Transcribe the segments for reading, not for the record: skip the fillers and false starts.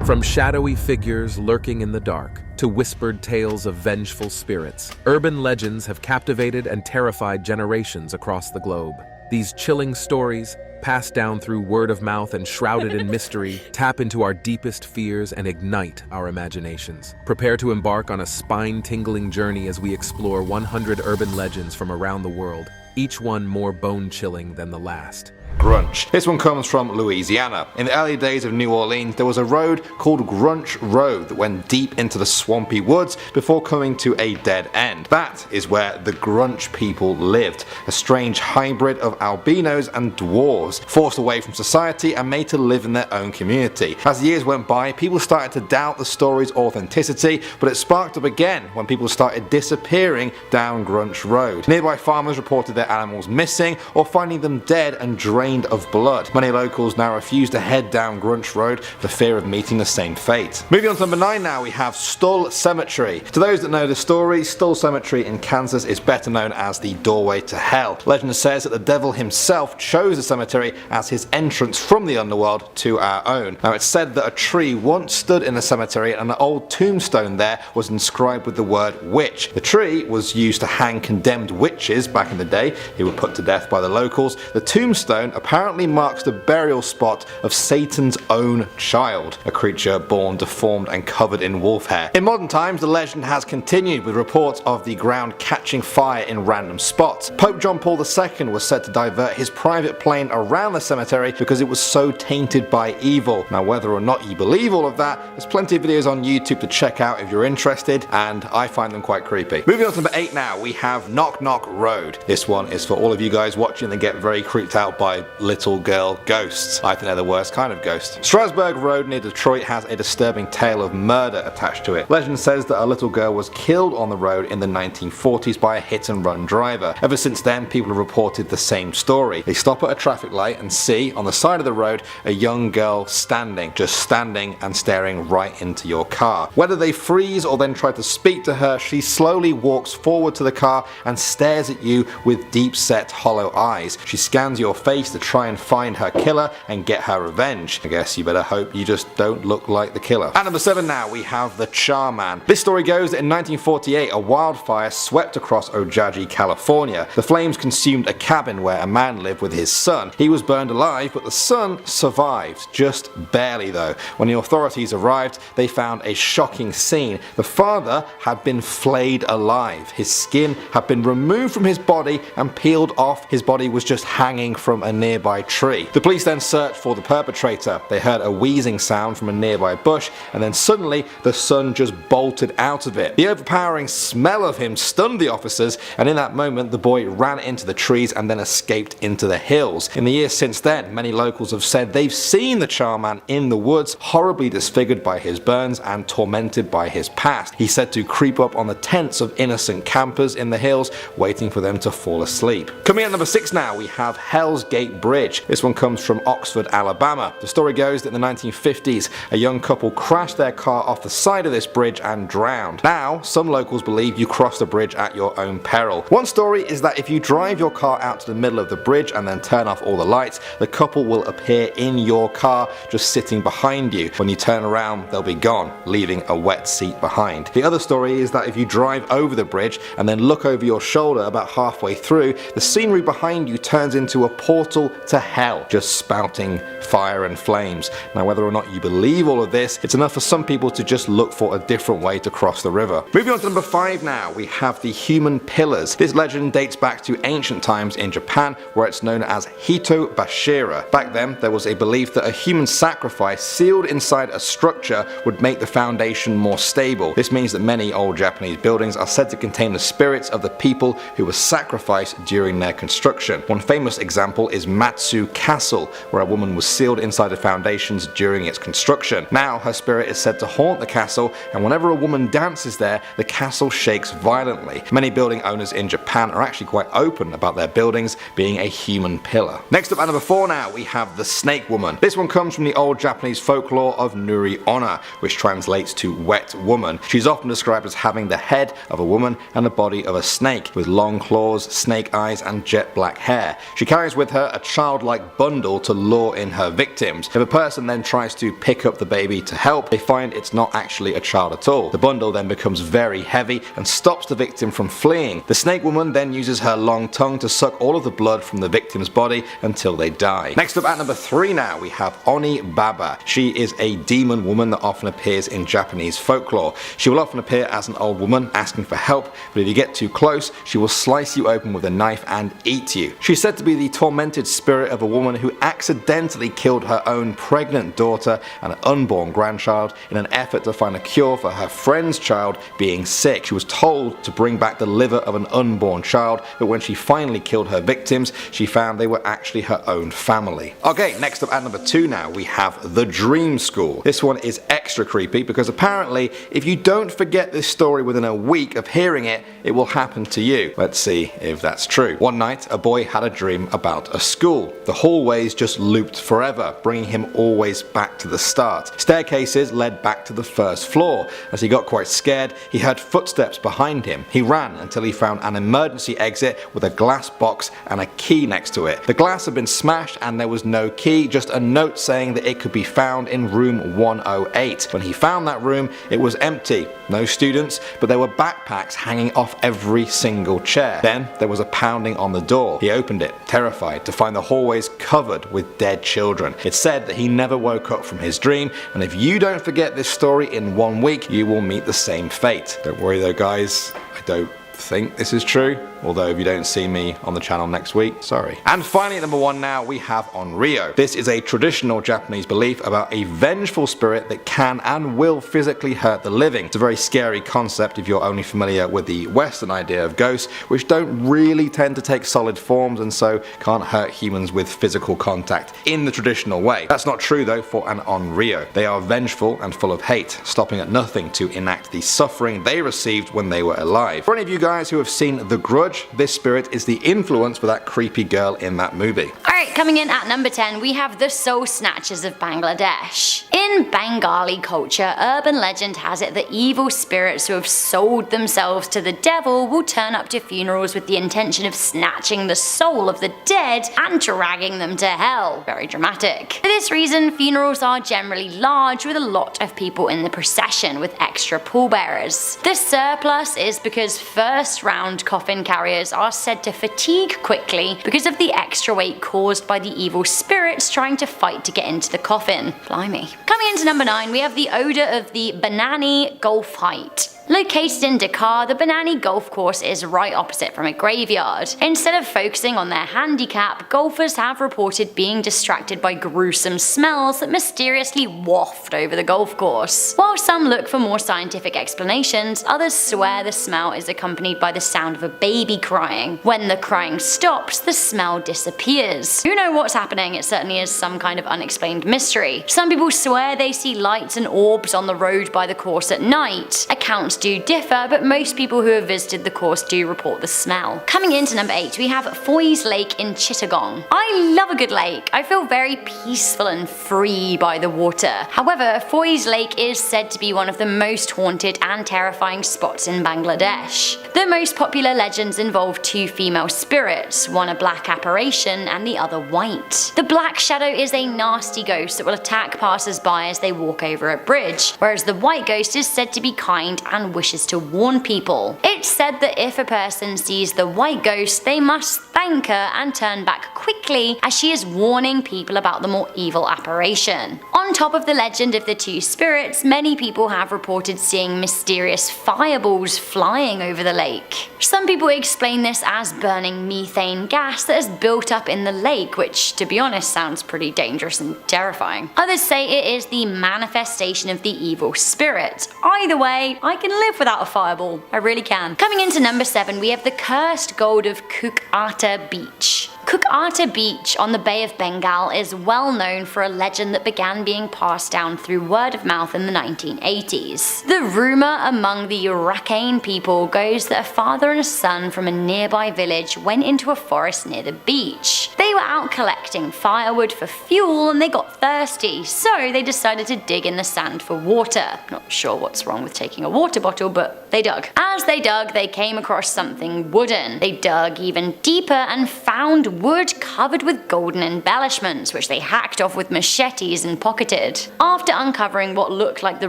From shadowy figures lurking in the dark to whispered tales of vengeful spirits, urban legends have captivated and terrified generations across the globe. These chilling stories, passed down through word of mouth and shrouded in mystery, tap into our deepest fears and ignite our imaginations. Prepare to embark on a spine-tingling journey as we explore 100 urban legends from around the world, each one more bone-chilling than the last. Grunch. This one comes from Louisiana. In the early days of New Orleans, there was a road called Grunch Road that went deep into the swampy woods before coming to a dead end. That is where the Grunch people lived, a strange hybrid of albinos and dwarves, forced away from society and made to live in their own community. As the years went by, people started to doubt the story's authenticity, but it sparked up again when people started disappearing down Grunch Road. Nearby farmers reported their animals missing or finding them dead and drained of blood. Many locals now refuse to head down Grunch Road for fear of meeting the same fate. Moving on to number 9 now, we have Stull Cemetery. To those that know the story, Stull Cemetery in Kansas is better known as the doorway to hell. Legend says that the devil himself chose the cemetery as his entrance from the underworld to our own. Now it's said that a tree once stood in the cemetery and an old tombstone there was inscribed with the word witch. The tree was used to hang condemned witches back in the day who were put to death by the locals. The tombstone apparently marks the burial spot of Satan's own child, a creature born deformed and covered in wolf hair. In modern times, the legend has continued with reports of the ground catching fire in random spots. Pope John Paul II was said to divert his private plane around the cemetery because it was so tainted by evil. Now whether or not you believe all of that, there's plenty of videos on YouTube to check out if you're interested, and I find them quite creepy. Moving on to number 8 now, we have Knock Knock Road. This one is for all of you guys watching that get very creeped out by little girl ghosts. I think they're the worst kind of ghost. Strasbourg Road near Detroit has a disturbing tale of murder attached to it. Legend says that a little girl was killed on the road in the 1940s by a hit and run driver. Ever since then, people have reported the same story. They stop at a traffic light and see on the side of the road a young girl standing, just standing and staring right into your car. Whether they freeze or then try to speak to her, she slowly walks forward to the car and stares at you with deep set hollow eyes. She scans your face to try and find her killer and get her revenge. I guess you better hope you just don't look like the killer. At number 7 now, we have the Charman. This story goes that in 1948 a wildfire swept across Ojai, California. The flames consumed a cabin where a man lived with his son. He was burned alive, but the son survived, just barely though. When the authorities arrived, they found a shocking scene. The father had been flayed alive. His skin had been removed from his body and peeled off. His body was just hanging from a nearby tree. The police then searched for the perpetrator. They heard a wheezing sound from a nearby bush, and then suddenly the son just bolted out of it. The overpowering smell of him stunned the officers, and in that moment the boy ran into the trees and then escaped into the hills. In the years since then, many locals have said they've seen the Charman in the woods, horribly disfigured by his burns and tormented by his past. He's said to creep up on the tents of innocent campers in the hills, waiting for them to fall asleep. Coming at number 6 now, we have Hell's Gate Bridge. This one comes from Oxford, Alabama. The story goes that in the 1950s, a young couple crashed their car off the side of this bridge and drowned. Now, some locals believe you cross the bridge at your own peril. One story is that if you drive your car out to the middle of the bridge and then turn off all the lights, the couple will appear in your car just sitting behind you. When you turn around, they'll be gone, leaving a wet seat behind. The other story is that if you drive over the bridge and then look over your shoulder about halfway through, the scenery behind you turns into a portal to hell, just spouting fire and flames. Now whether or not you believe all of this, it's enough for some people to just look for a different way to cross the river. Moving on to number 5 now, we have the human pillars. This legend dates back to ancient times in Japan, where it's known as Hito Bashira. Back then, there was a belief that a human sacrifice sealed inside a structure would make the foundation more stable. This means that many old Japanese buildings are said to contain the spirits of the people who were sacrificed during their construction. One famous example is Matsu Castle, where a woman was sealed inside the foundations during its construction. Now her spirit is said to haunt the castle, and whenever a woman dances there, the castle shakes violently. Many building owners in Japan are actually quite open about their buildings being a human pillar. Next up at number 4 now, we have the Snake Woman. This one comes from the old Japanese folklore of Nuri Onna, which translates to wet woman. She's often described as having the head of a woman and the body of a snake, with long claws, snake eyes and jet black hair. She carries with her a childlike bundle to lure in her victims. If a person then tries to pick up the baby to help, they find it's not actually a child at all. The bundle then becomes very heavy and stops the victim from fleeing. The snake woman then uses her long tongue to suck all of the blood from the victim's body until they die. Next up at number 3 now, we have Oni Baba. She is a demon woman that often appears in Japanese folklore. She will often appear as an old woman asking for help, but if you get too close, she will slice you open with a knife and eat you. She's said to be the tormented spirit of a woman who accidentally killed her own pregnant daughter and an unborn grandchild in an effort to find a cure for her friend's child being sick. She was told to bring back the liver of an unborn child, but when she finally killed her victims, she found they were actually her own family. Okay, next up at number 2 now, we have The Dream School. This one is extra creepy because apparently if you don't forget this story within a week of hearing it, it will happen to you. Let's see if that's true. One night, a boy had a dream about a school. The hallways just looped forever, bringing him always back to the start. Staircases led back to the first floor. As he got quite scared, he heard footsteps behind him. He ran until he found an emergency exit with a glass box and a key next to it. The glass had been smashed and there was no key, just a note saying that it could be found in room 108. When he found that room, it was empty. No students, but there were backpacks hanging off every single chair. Then there was a pounding on the door. He opened it, terrified, to find the hallways covered with dead children. It said that he never woke up from his dream, and if you don't forget this story in 1 week, you will meet the same fate. Don't worry though guys, I don't think this is true, although if you don't see me on the channel next week, sorry. And finally at number 1 now, we have Onryo. This is a traditional Japanese belief about a vengeful spirit that can and will physically hurt the living. It's a very scary concept if you're only familiar with the Western idea of ghosts, which don't really tend to take solid forms and so can't hurt humans with physical contact in the traditional way. That's not true though for an Onryo. They are vengeful and full of hate, stopping at nothing to enact the suffering they received when they were alive. For any of you guys who have seen The Grudge, this spirit is the influence for that creepy girl in that movie. Alright, coming in at number 10, we have the Soul Snatchers of Bangladesh. In Bengali culture, urban legend has it that evil spirits who have sold themselves to the devil will turn up to funerals with the intention of snatching the soul of the dead and dragging them to hell. Very dramatic. For this reason, funerals are generally large with a lot of people in the procession with extra pallbearers. The surplus is because first round coffin carriers are said to fatigue quickly because of the extra weight caused by the evil spirits trying to fight to get into the coffin. Blimey. Coming into number 9, we have the odour of the Banani Golf Height. Located in Dakar, the Banani golf course is right opposite from a graveyard. Instead of focusing on their handicap, golfers have reported being distracted by gruesome smells that mysteriously waft over the golf course. While some look for more scientific explanations, others swear the smell is accompanied by the sound of a baby crying. When the crying stops, the smell disappears. Who knows what's happening? It certainly is some kind of unexplained mystery. Some people swear they see lights and orbs on the road by the course at night. Accounts do differ, but most people who have visited the course do report the smell. Coming into number 8, we have Foy's Lake in Chittagong. I love a good lake. I feel very peaceful and free by the water. However, Foy's Lake is said to be one of the most haunted and terrifying spots in Bangladesh. The most popular legends involve 2 female spirits, one a black apparition and the other white. The black shadow is a nasty ghost that will attack passers-by as they walk over a bridge, whereas the white ghost is said to be kind and wishes to warn people. It's said that if a person sees the white ghost, they must thank her and turn back quickly as she is warning people about the more evil apparition. On top of the legend of the 2 spirits, many people have reported seeing mysterious fireballs flying over the lake. Some people explain this as burning methane gas that has built up in the lake, which to be honest sounds pretty dangerous and terrifying. Others say it is the manifestation of the evil spirit. Either way, I can live without a fireball. I really can. Coming into number 7, we have the cursed gold of Kukata Beach. Kukata Beach on the Bay of Bengal is well known for a legend that began being passed down through word of mouth in the 1980s. The rumour among the Rakhine people goes that a father and a son from a nearby village went into a forest near the beach. They were out collecting firewood for fuel and they got thirsty, so they decided to dig in the sand for water. Not sure what's wrong with taking a water bottle, but They dug. As they dug, they came across something wooden. They dug even deeper and found wood covered with golden embellishments, which they hacked off with machetes and pocketed. After uncovering what looked like the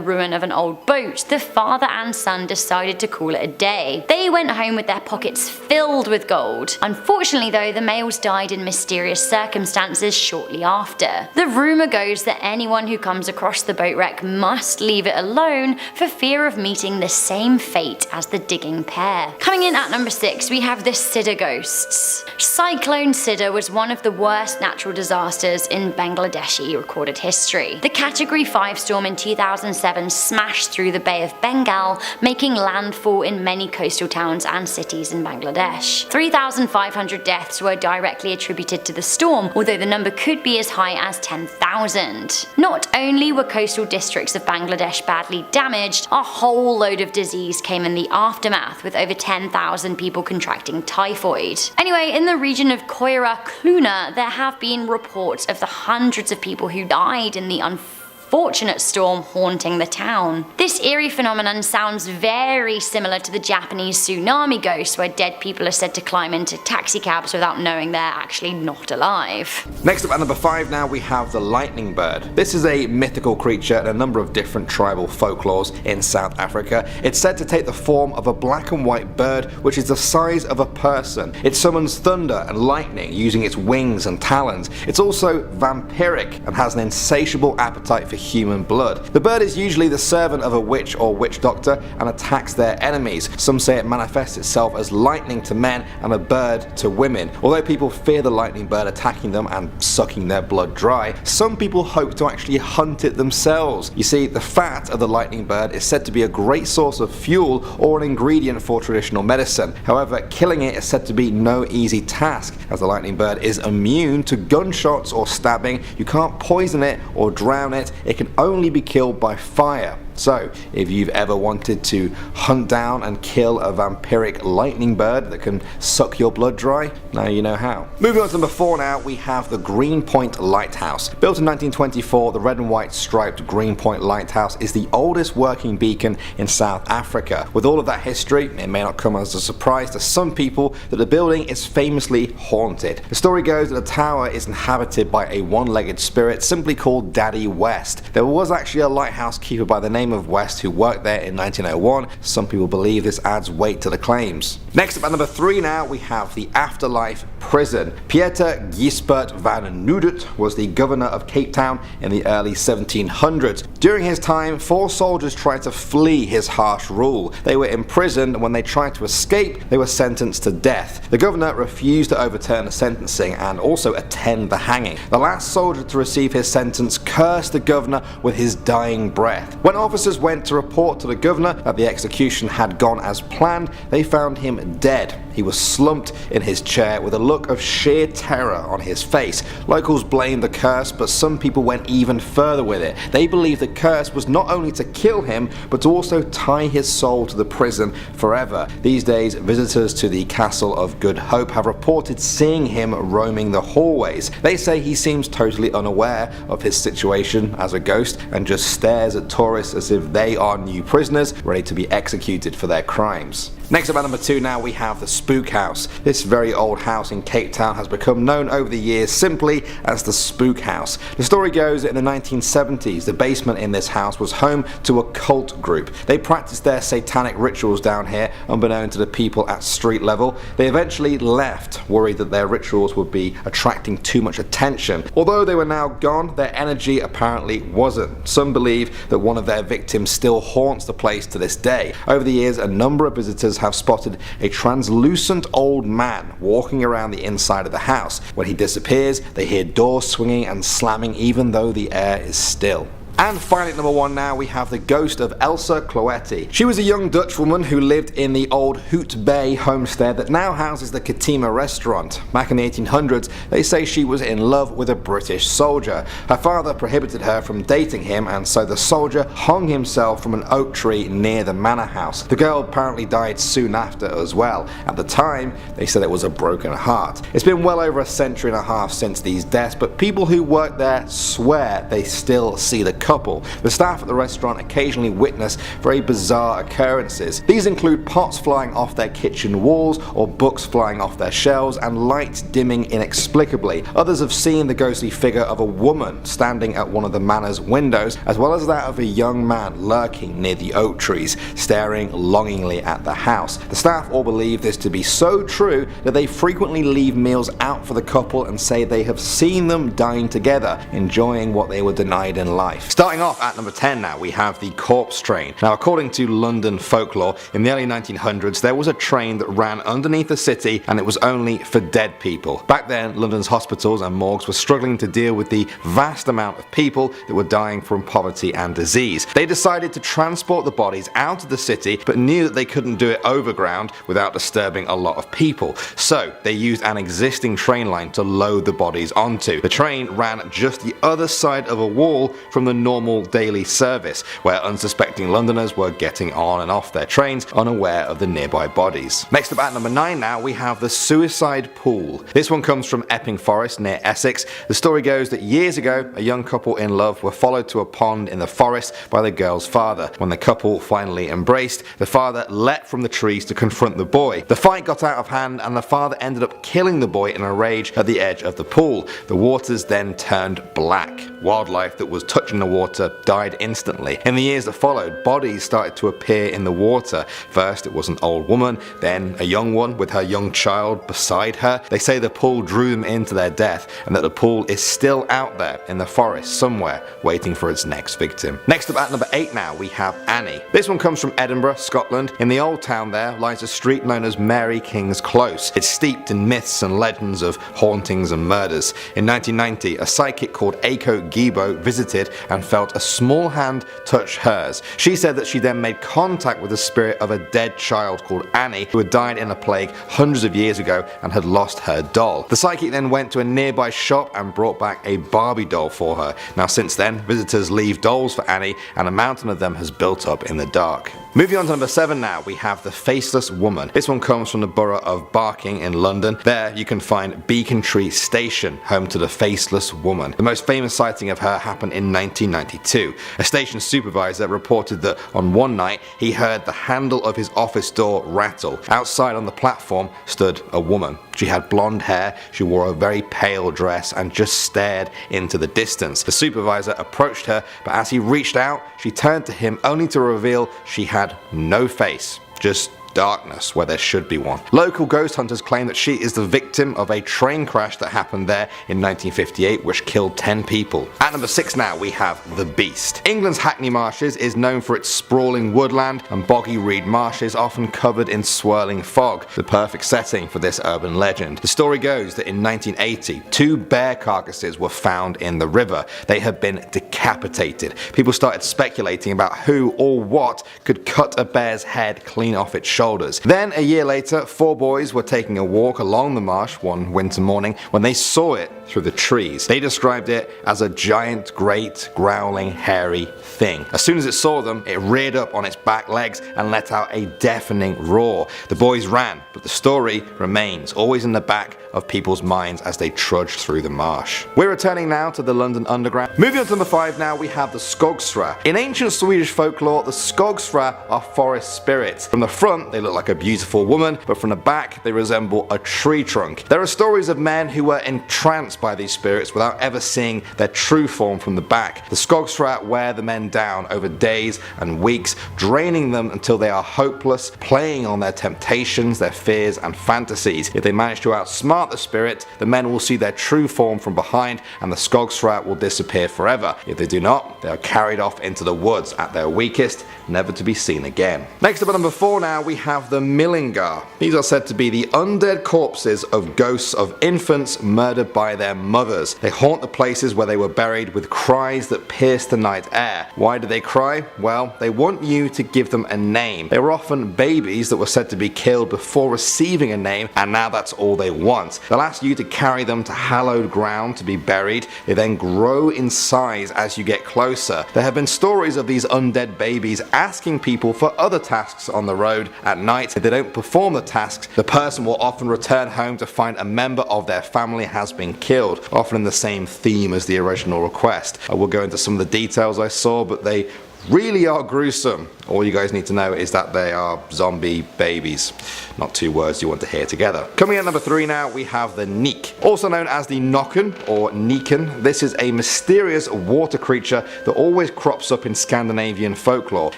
ruin of an old boat, the father and son decided to call it a day. They went home with their pockets filled with gold. Unfortunately though, the males died in mysterious circumstances shortly after. The rumour goes that anyone who comes across the boat wreck must leave it alone for fear of meeting the same fate as the digging pair. Coming in at number 6, we have the Sidda ghosts. Cyclone Sidda was one of the worst natural disasters in Bangladeshi recorded history. The Category 5 storm in 2007 smashed through the Bay of Bengal, making landfall in many coastal towns and cities in Bangladesh. 3,500 deaths were directly attributed to the storm, although the number could be as high as 10,000. Not only were coastal districts of Bangladesh badly damaged, a whole load of disease came in the aftermath, with over 10,000 people contracting typhoid. Anyway, in the region of Koira Kluna, there have been reports of the hundreds of people who died in the unfortunate storm haunting the town. This eerie phenomenon sounds very similar to the Japanese tsunami ghosts, where dead people are said to climb into taxicabs without knowing they're actually not alive. Next up at number 5 now we have the lightning bird. This is a mythical creature in a number of different tribal folklores in South Africa. It's said to take the form of a black and white bird which is the size of a person. It summons thunder and lightning using its wings and talons. It's also vampiric and has an insatiable appetite for human blood. The bird is usually the servant of a witch or witch doctor and attacks their enemies. Some say it manifests itself as lightning to men and a bird to women. Although people fear the lightning bird attacking them and sucking their blood dry, some people hope to actually hunt it themselves. You see, the fat of the lightning bird is said to be a great source of fuel or an ingredient for traditional medicine. However, killing it is said to be no easy task, as the lightning bird is immune to gunshots or stabbing. You can't poison it or drown it. It can only be killed by fire. So, if you've ever wanted to hunt down and kill a vampiric lightning bird that can suck your blood dry, now you know how. Moving on to number 4 now, we have the Greenpoint Lighthouse. Built in 1924, the red and white striped Greenpoint Lighthouse is the oldest working beacon in South Africa. With all of that history, it may not come as a surprise to some people that the building is famously haunted. The story goes that the tower is inhabited by a one-legged spirit simply called Daddy West. There was actually a lighthouse keeper by the name of West who worked there in 1901. Some people believe this adds weight to the claims. Next up at number 3 now, we have the Afterlife Prison. Pieter Gijsbert van Noodert was the governor of Cape Town in the early 1700s. During his time, 4 soldiers tried to flee his harsh rule. They were imprisoned, and when they tried to escape, they were sentenced to death. The governor refused to overturn the sentencing and also attend the hanging. The last soldier to receive his sentence cursed the governor with his dying breath. When officers went to report to the governor that the execution had gone as planned, they found him dead. He was slumped in his chair with a look of sheer terror on his face. Locals blamed the curse, but some people went even further with it. They believed the curse was not only to kill him, but to also tie his soul to the prison forever. These days, visitors to the Castle of Good Hope have reported seeing him roaming the hallways. They say he seems totally unaware of his situation as a ghost and just stares at tourists as if they are new prisoners ready to be executed for their crimes. Next up at number 2 now, we have the Spook House. This very old house in Cape Town has become known over the years simply as the Spook House. The story goes that in the 1970s, the basement in this house was home to a cult group. They practiced their satanic rituals down here, unbeknown to the people at street level. They eventually left, worried that their rituals would be attracting too much attention. Although they were now gone, their energy apparently wasn't. Some believe that one of their victims still haunts the place to this day. Over the years, a number of visitors have spotted a translucent old man walking around the inside of the house. When he disappears, they hear doors swinging and slamming even though the air is still. And finally at number 1 now, we have the ghost of Elsa Cloetti. She was a young Dutch woman who lived in the old Hoot Bay homestead that now houses the Katima restaurant. Back in the 1800s, they say she was in love with a British soldier. Her father prohibited her from dating him, and so the soldier hung himself from an oak tree near the manor house. The girl apparently died soon after as well. At the time, they said it was a broken heart. It's been well over a century and a half since these deaths, but people who work there swear they still see the couple. The staff at the restaurant occasionally witness very bizarre occurrences. These include pots flying off their kitchen walls, or books flying off their shelves, and lights dimming inexplicably. Others have seen the ghostly figure of a woman standing at one of the manor's windows, as well as that of a young man lurking near the oak trees, staring longingly at the house. The staff all believe this to be so true that they frequently leave meals out for the couple and say they have seen them dine together, enjoying what they were denied in life. Starting off at number 10 now, we have the corpse train. Now, according to London folklore, in the early 1900s there was a train that ran underneath the city, and it was only for dead people. Back then, London's hospitals and morgues were struggling to deal with the vast amount of people that were dying from poverty and disease. They decided to transport the bodies out of the city, but knew that they couldn't do it overground without disturbing a lot of people. So they used an existing train line to load the bodies onto. The train ran just the other side of a wall from the normal daily service, where unsuspecting Londoners were getting on and off their trains unaware of the nearby bodies. Next up at number 9 now, we have the suicide pool. This one comes from Epping Forest near Essex. The story goes that years ago, a young couple in love were followed to a pond in the forest by the girl's father. When the couple finally embraced, the father leapt from the trees to confront the boy. The fight got out of hand, and the father ended up killing the boy in a rage at the edge of the pool. The waters then turned black. Wildlife that was touching the water died instantly. In the years that followed, bodies started to appear in the water. First it was an old woman, then a young one with her young child beside her. They say the pool drew them into their death, and that the pool is still out there in the forest somewhere, waiting for its next victim. Next up at number 8 now, we have Annie. This one comes from Edinburgh, Scotland. In the old town there lies a street known as Mary King's Close. It's steeped in myths and legends of hauntings and murders. In 1990, a psychic called Aiko Gibo visited and felt a small hand touch hers. She said that she then made contact with the spirit of a dead child called Annie, who had died in a plague hundreds of years ago and had lost her doll. The psychic then went to a nearby shop and brought back a Barbie doll for her. Now since then, visitors leave dolls for Annie, and a mountain of them has built up in the dark. Moving on to number 7 now, we have the Faceless Woman. This one comes from the borough of Barking in London. There you can find Beacon Tree Station, home to the Faceless Woman. The most famous sighting of her happened in 1992. A station supervisor reported that on one night he heard the handle of his office door rattle. Outside on the platform stood a woman. She had blonde hair, she wore a very pale dress, and just stared into the distance. The supervisor approached her, but as he reached out, she turned to him only to reveal she had no face, just darkness where there should be one. Local ghost hunters claim that she is the victim of a train crash that happened there in 1958, which killed 10 people. At number 6 now, we have the Beast. England's Hackney Marshes is known for its sprawling woodland and boggy reed marshes often covered in swirling fog, the perfect setting for this urban legend. The story goes that in 1980, 2 bear carcasses were found in the river. They had been decapitated. People started speculating about who or what could cut a bear's head clean off its shoulders. Then a year later, 4 boys were taking a walk along the marsh one winter morning when they saw it through the trees. They described it as a giant, great, growling, hairy thing. As soon as it saw them, it reared up on its back legs and let out a deafening roar. The boys ran, but the story remains always in the back of people's minds as they trudge through the marsh. We're returning now to the London Underground. Moving on to number 5 now, we have the Skogsra. In ancient Swedish folklore, the Skogsra are forest spirits. From the front, they look like a beautiful woman, but from the back, they resemble a tree trunk. There are stories of men who were entranced by these spirits without ever seeing their true form from the back. The Skogsra wear the men down over days and weeks, draining them until they are hopeless, playing on their temptations, their fears and fantasies. If they manage to outsmart the spirit, the men will see their true form from behind and the Skogsra will disappear forever. If they do not, they are carried off into the woods at their weakest, never to be seen again. Next up at number 4 now, we have the Millingar. These are said to be the undead corpses of ghosts of infants murdered by their mothers. They haunt the places where they were buried with cries that pierce the night air. Why do they cry? Well, they want you to give them a name. They were often babies that were said to be killed before receiving a name, and now that's all they want. once. They'll ask you to carry them to hallowed ground to be buried. They then grow in size as you get closer. There have been stories of these undead babies asking people for other tasks on the road at night. If they don't perform the tasks, the person will often return home to find a member of their family has been killed, often in the same theme as the original request. I will go into some of the details I saw, but they really are gruesome. All you guys need to know is that they are zombie babies. Not two words you want to hear together. Coming at number 3 now, we have the Neek. Also known as the Nokken or Niken, this is a mysterious water creature that always crops up in Scandinavian folklore.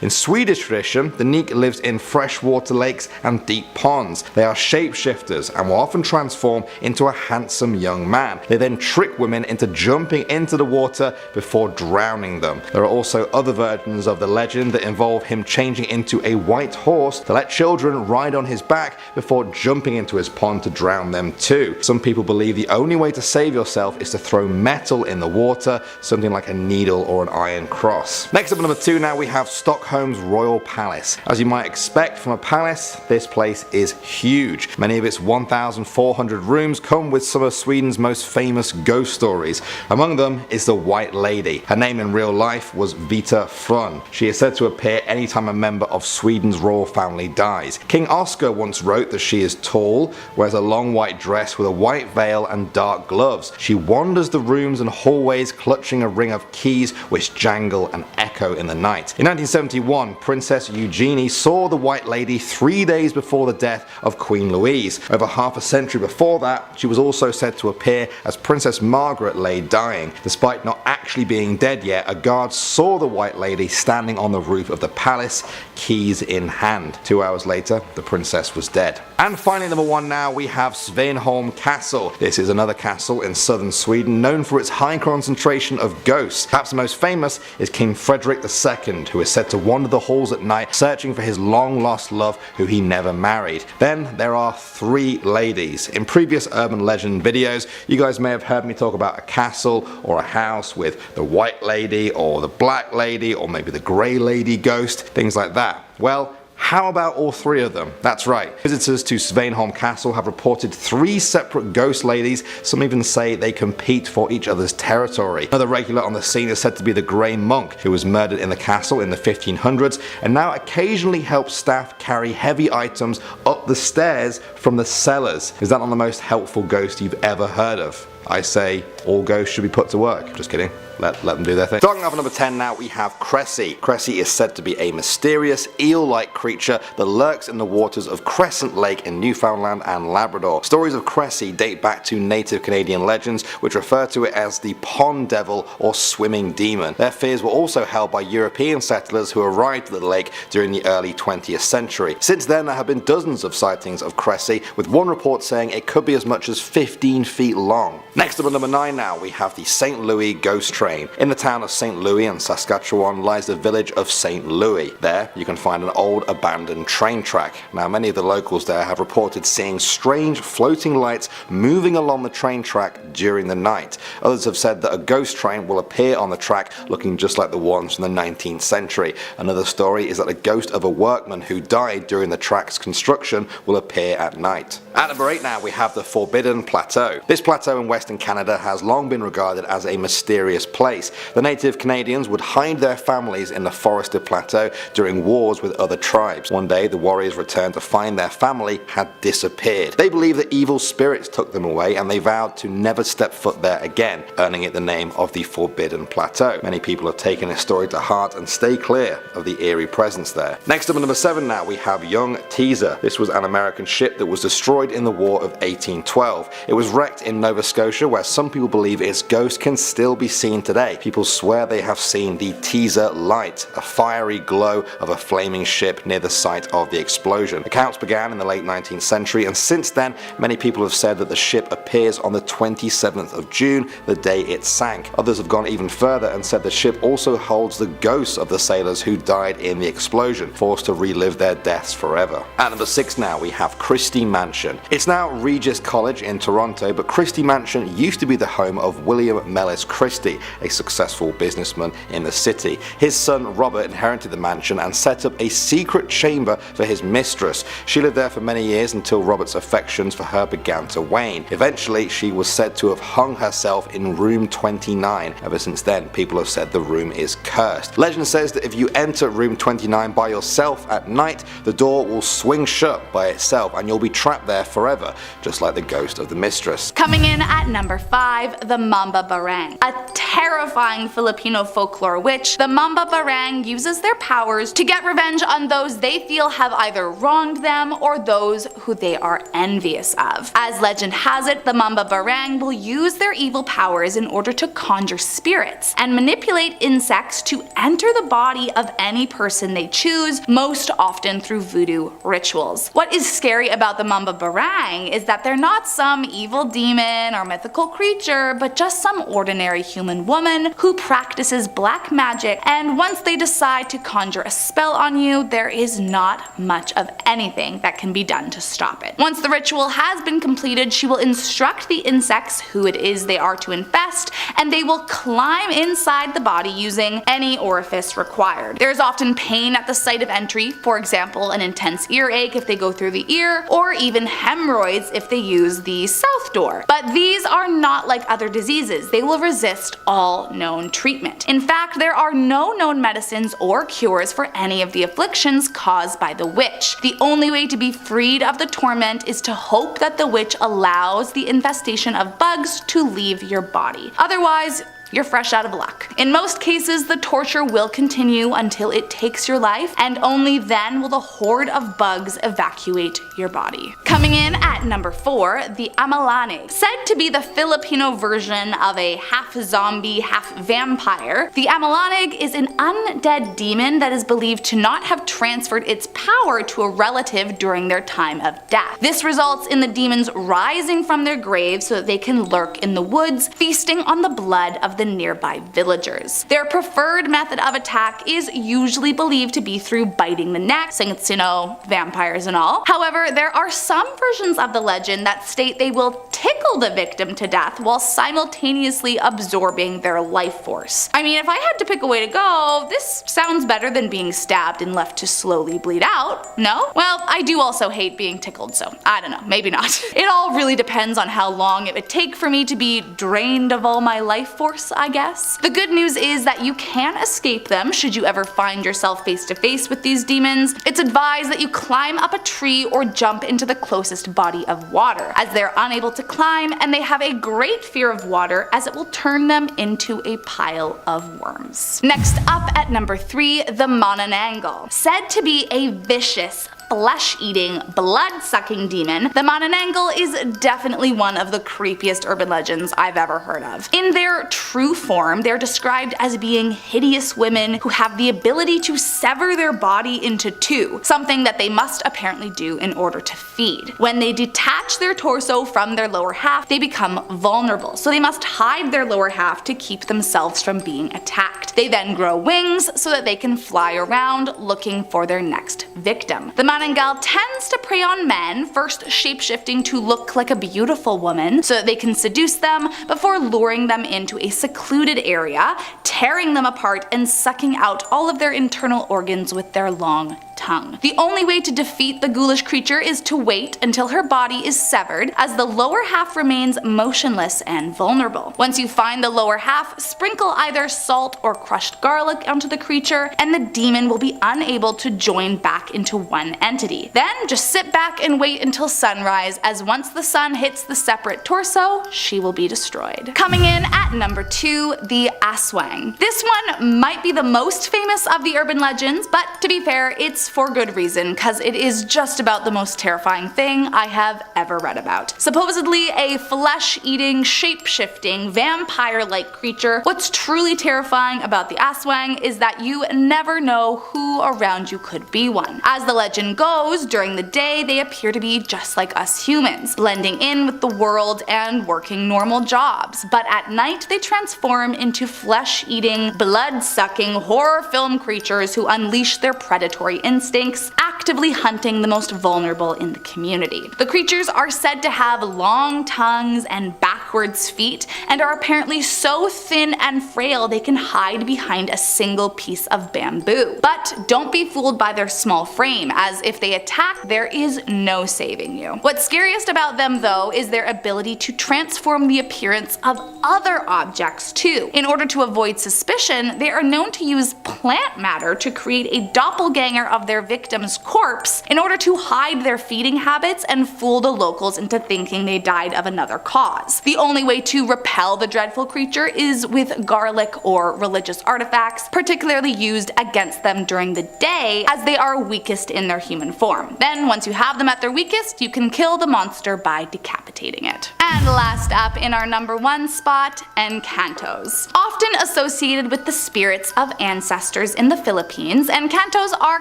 In Swedish tradition, the Neek lives in freshwater lakes and deep ponds. They are shapeshifters and will often transform into a handsome young man. They then trick women into jumping into the water before drowning them. There are also other versions of the legend that involve him changing into a white horse to let children ride on his back before jumping into his pond to drown them too. Some people believe the only way to save yourself is to throw metal in the water, something like a needle or an iron cross. Next up at number 2 now, we have Stockholm's Royal Palace. As you might expect from a palace, this place is huge. Many of its 1,400 rooms come with some of Sweden's most famous ghost stories. Among them is the White Lady. Her name in real life was Vita Frun. She is said to appear anytime a member of Sweden's royal family dies. King Oscar once wrote that she is tall, wears a long white dress with a white veil and dark gloves. She wanders the rooms and hallways clutching a ring of keys which jangle and echo in the night. In 1971, Princess Eugenie saw the White Lady 3 days before the death of Queen Louise. Over half a century before that, she was also said to appear as Princess Margaret lay dying. Despite not actually being dead yet, a guard saw the White Lady standing on the roof of the palace, keys in hand. 2 hours later, the princess was dead. And finally, number 1 now, we have Svenholm Castle. This is another castle in southern Sweden known for its high concentration of ghosts. Perhaps the most famous is King Frederick II, who is said to wander the halls at night searching for his long lost love who he never married. Then there are 3 ladies. In previous urban legend videos, you guys may have heard me talk about a castle or a house with the White Lady or the Black Lady or maybe the Grey Lady ghost, things like that. Well, how about all 3 of them? That's right. Visitors to Svenholm Castle have reported 3 separate ghost ladies. Some even say they compete for each other's territory. Another regular on the scene is said to be the Grey Monk, who was murdered in the castle in the 1500s and now occasionally helps staff carry heavy items up the stairs from the cellars. Is that not the most helpful ghost you've ever heard of? I say all ghosts should be put to work. Just kidding. Let them do their thing. Starting off at number 10 now, we have Cressy. Cressy is said to be a mysterious eel-like creature that lurks in the waters of Crescent Lake in Newfoundland and Labrador. Stories of Cressy date back to native Canadian legends which refer to it as the pond devil or swimming demon. Their fears were also held by European settlers who arrived at the lake during the early 20th century. Since then, there have been dozens of sightings of Cressy, with one report saying it could be as much as 15 feet long. Next up at number 9 now, we have the St. Louis Ghost Train. In the town of St. Louis in Saskatchewan lies the village of St. Louis. There you can find an old abandoned train track. Now many of the locals there have reported seeing strange floating lights moving along the train track during the night. Others have said that a ghost train will appear on the track looking just like the ones from the 19th century. Another story is that a ghost of a workman who died during the track's construction will appear at night. At number 8 now, we have the Forbidden Plateau. This plateau in Western Canada has long been regarded as a mysterious place. The native Canadians would hide their families in the forested plateau during wars with other tribes. One day the warriors returned to find their family had disappeared. They believe that evil spirits took them away and they vowed to never step foot there again, earning it the name of the Forbidden Plateau. Many people have taken this story to heart and stay clear of the eerie presence there. Next up at number 7 now, we have Young Teaser. This was an American ship that was destroyed in the War of 1812. It was wrecked in Nova Scotia, where some people believe its ghost can still be seen today. People swear they have seen the Teaser Light, a fiery glow of a flaming ship near the site of the explosion. Accounts began in the late 19th century, and since then many people have said that the ship appears on the 27th of June, the day it sank. Others have gone even further and said the ship also holds the ghosts of the sailors who died in the explosion, forced to relive their deaths forever. At number 6 now, we have Christie Mansion. It's now Regis College in Toronto, but Christie Mansion used to be the home of William Mellis Christie, a successful businessman in the city. His son Robert inherited the mansion and set up a secret chamber for his mistress. She lived there for many years until Robert's affections for her began to wane. Eventually, she was said to have hung herself in room 29. Ever since then, people have said the room is cursed. Legend says that if you enter room 29 by yourself at night, the door will swing shut by itself and you'll be trapped there forever, just like the ghost of the mistress. Coming in at number 5, the Mamba Barang. A terrifying Filipino folklore witch, the Mamba Barang uses their powers to get revenge on those they feel have either wronged them or those who they are envious of. As legend has it, the Mamba Barang will use their evil powers in order to conjure spirits and manipulate insects to enter the body of any person they choose, most often through voodoo rituals. What is scary about the Mamba Barang is that they're not some evil demon or mythical creature, but just some ordinary human woman who practices black magic, and once they decide to conjure a spell on you, there is not much of anything that can be done to stop it. Once the ritual has been completed, she will instruct the insects who it is they are to infest, and they will climb inside the body using any orifice required. There is often pain at the site of entry, for example an intense earache if they go through the ear, or even hemorrhoids if they use the south door. But these are not like other diseases, they will resist all known treatment. In fact, there are no known medicines or cures for any of the afflictions caused by the witch. The only way to be freed of the torment is to hope that the witch allows the infestation of bugs to leave your body. Otherwise, you're fresh out of luck. In most cases, the torture will continue until it takes your life, and only then will the horde of bugs evacuate your body. Coming in at number 4, the Amalanig. Said to be the Filipino version of a half-zombie, half-vampire, the Amalanig is an undead demon that is believed to not have transferred its power to a relative during their time of death. This results in the demons rising from their graves so that they can lurk in the woods, feasting on the blood of the nearby villagers. Their preferred method of attack is usually believed to be through biting the neck, since, you know, vampires and all. However, there are some versions of the legend that state they will tickle the victim to death while simultaneously absorbing their life force. I mean, if I had to pick a way to go, this sounds better than being stabbed and left to slowly bleed out, no? Well, I do also hate being tickled, so I don't know, maybe not. It all really depends on how long it would take for me to be drained of all my life force, I guess. The good news is that you can escape them should you ever find yourself face to face with these demons. It's advised that you climb up a tree or jump into the closest body of water, as they're unable to climb and they have a great fear of water as it will turn them into a pile of worms. Next up at number 3, the Manananggal. Said to be a vicious, flesh-eating, blood-sucking demon, the Manananggal is definitely one of the creepiest urban legends I've ever heard of. In their true form, they're described as being hideous women who have the ability to sever their body into two, something that they must apparently do in order to feed. When they detach their torso from their lower half, they become vulnerable, so they must hide their lower half to keep themselves from being attacked. They then grow wings so that they can fly around looking for their next victim. The Manananggal tends to prey on men, first shapeshifting to look like a beautiful woman so that they can seduce them before luring them into a secluded area, tearing them apart and sucking out all of their internal organs with their long tongue. The only way to defeat the ghoulish creature is to wait until her body is severed, as the lower half remains motionless and vulnerable. Once you find the lower half, sprinkle either salt or crushed garlic onto the creature, and the demon will be unable to join back into one entity. Then just sit back and wait until sunrise, as once the sun hits the separate torso, she will be destroyed. Coming in at number 2, the Aswang. This one might be the most famous of the urban legends, but to be fair, it's for good reason, cause it is just about the most terrifying thing I have ever read about. Supposedly a flesh-eating, shape-shifting, vampire-like creature, what's truly terrifying about the Aswang is that you never know who around you could be one. As the legend goes, during the day they appear to be just like us humans, blending in with the world and working normal jobs, but at night they transform into flesh-eating, blood-sucking, horror film creatures who unleash their predatory instincts, actively hunting the most vulnerable in the community. The creatures are said to have long tongues and back backwards feet and are apparently so thin and frail they can hide behind a single piece of bamboo. But don't be fooled by their small frame, as if they attack, there is no saving you. What's scariest about them though is their ability to transform the appearance of other objects too. In order to avoid suspicion, they are known to use plant matter to create a doppelganger of their victim's corpse in order to hide their feeding habits and fool the locals into thinking they died of another cause. The only way to repel the dreadful creature is with garlic or religious artifacts, particularly used against them during the day as they are weakest in their human form. Then once you have them at their weakest, you can kill the monster by decapitating it. And last up in our number 1 spot, encantos. Often associated with the spirits of ancestors in the Philippines, encantos are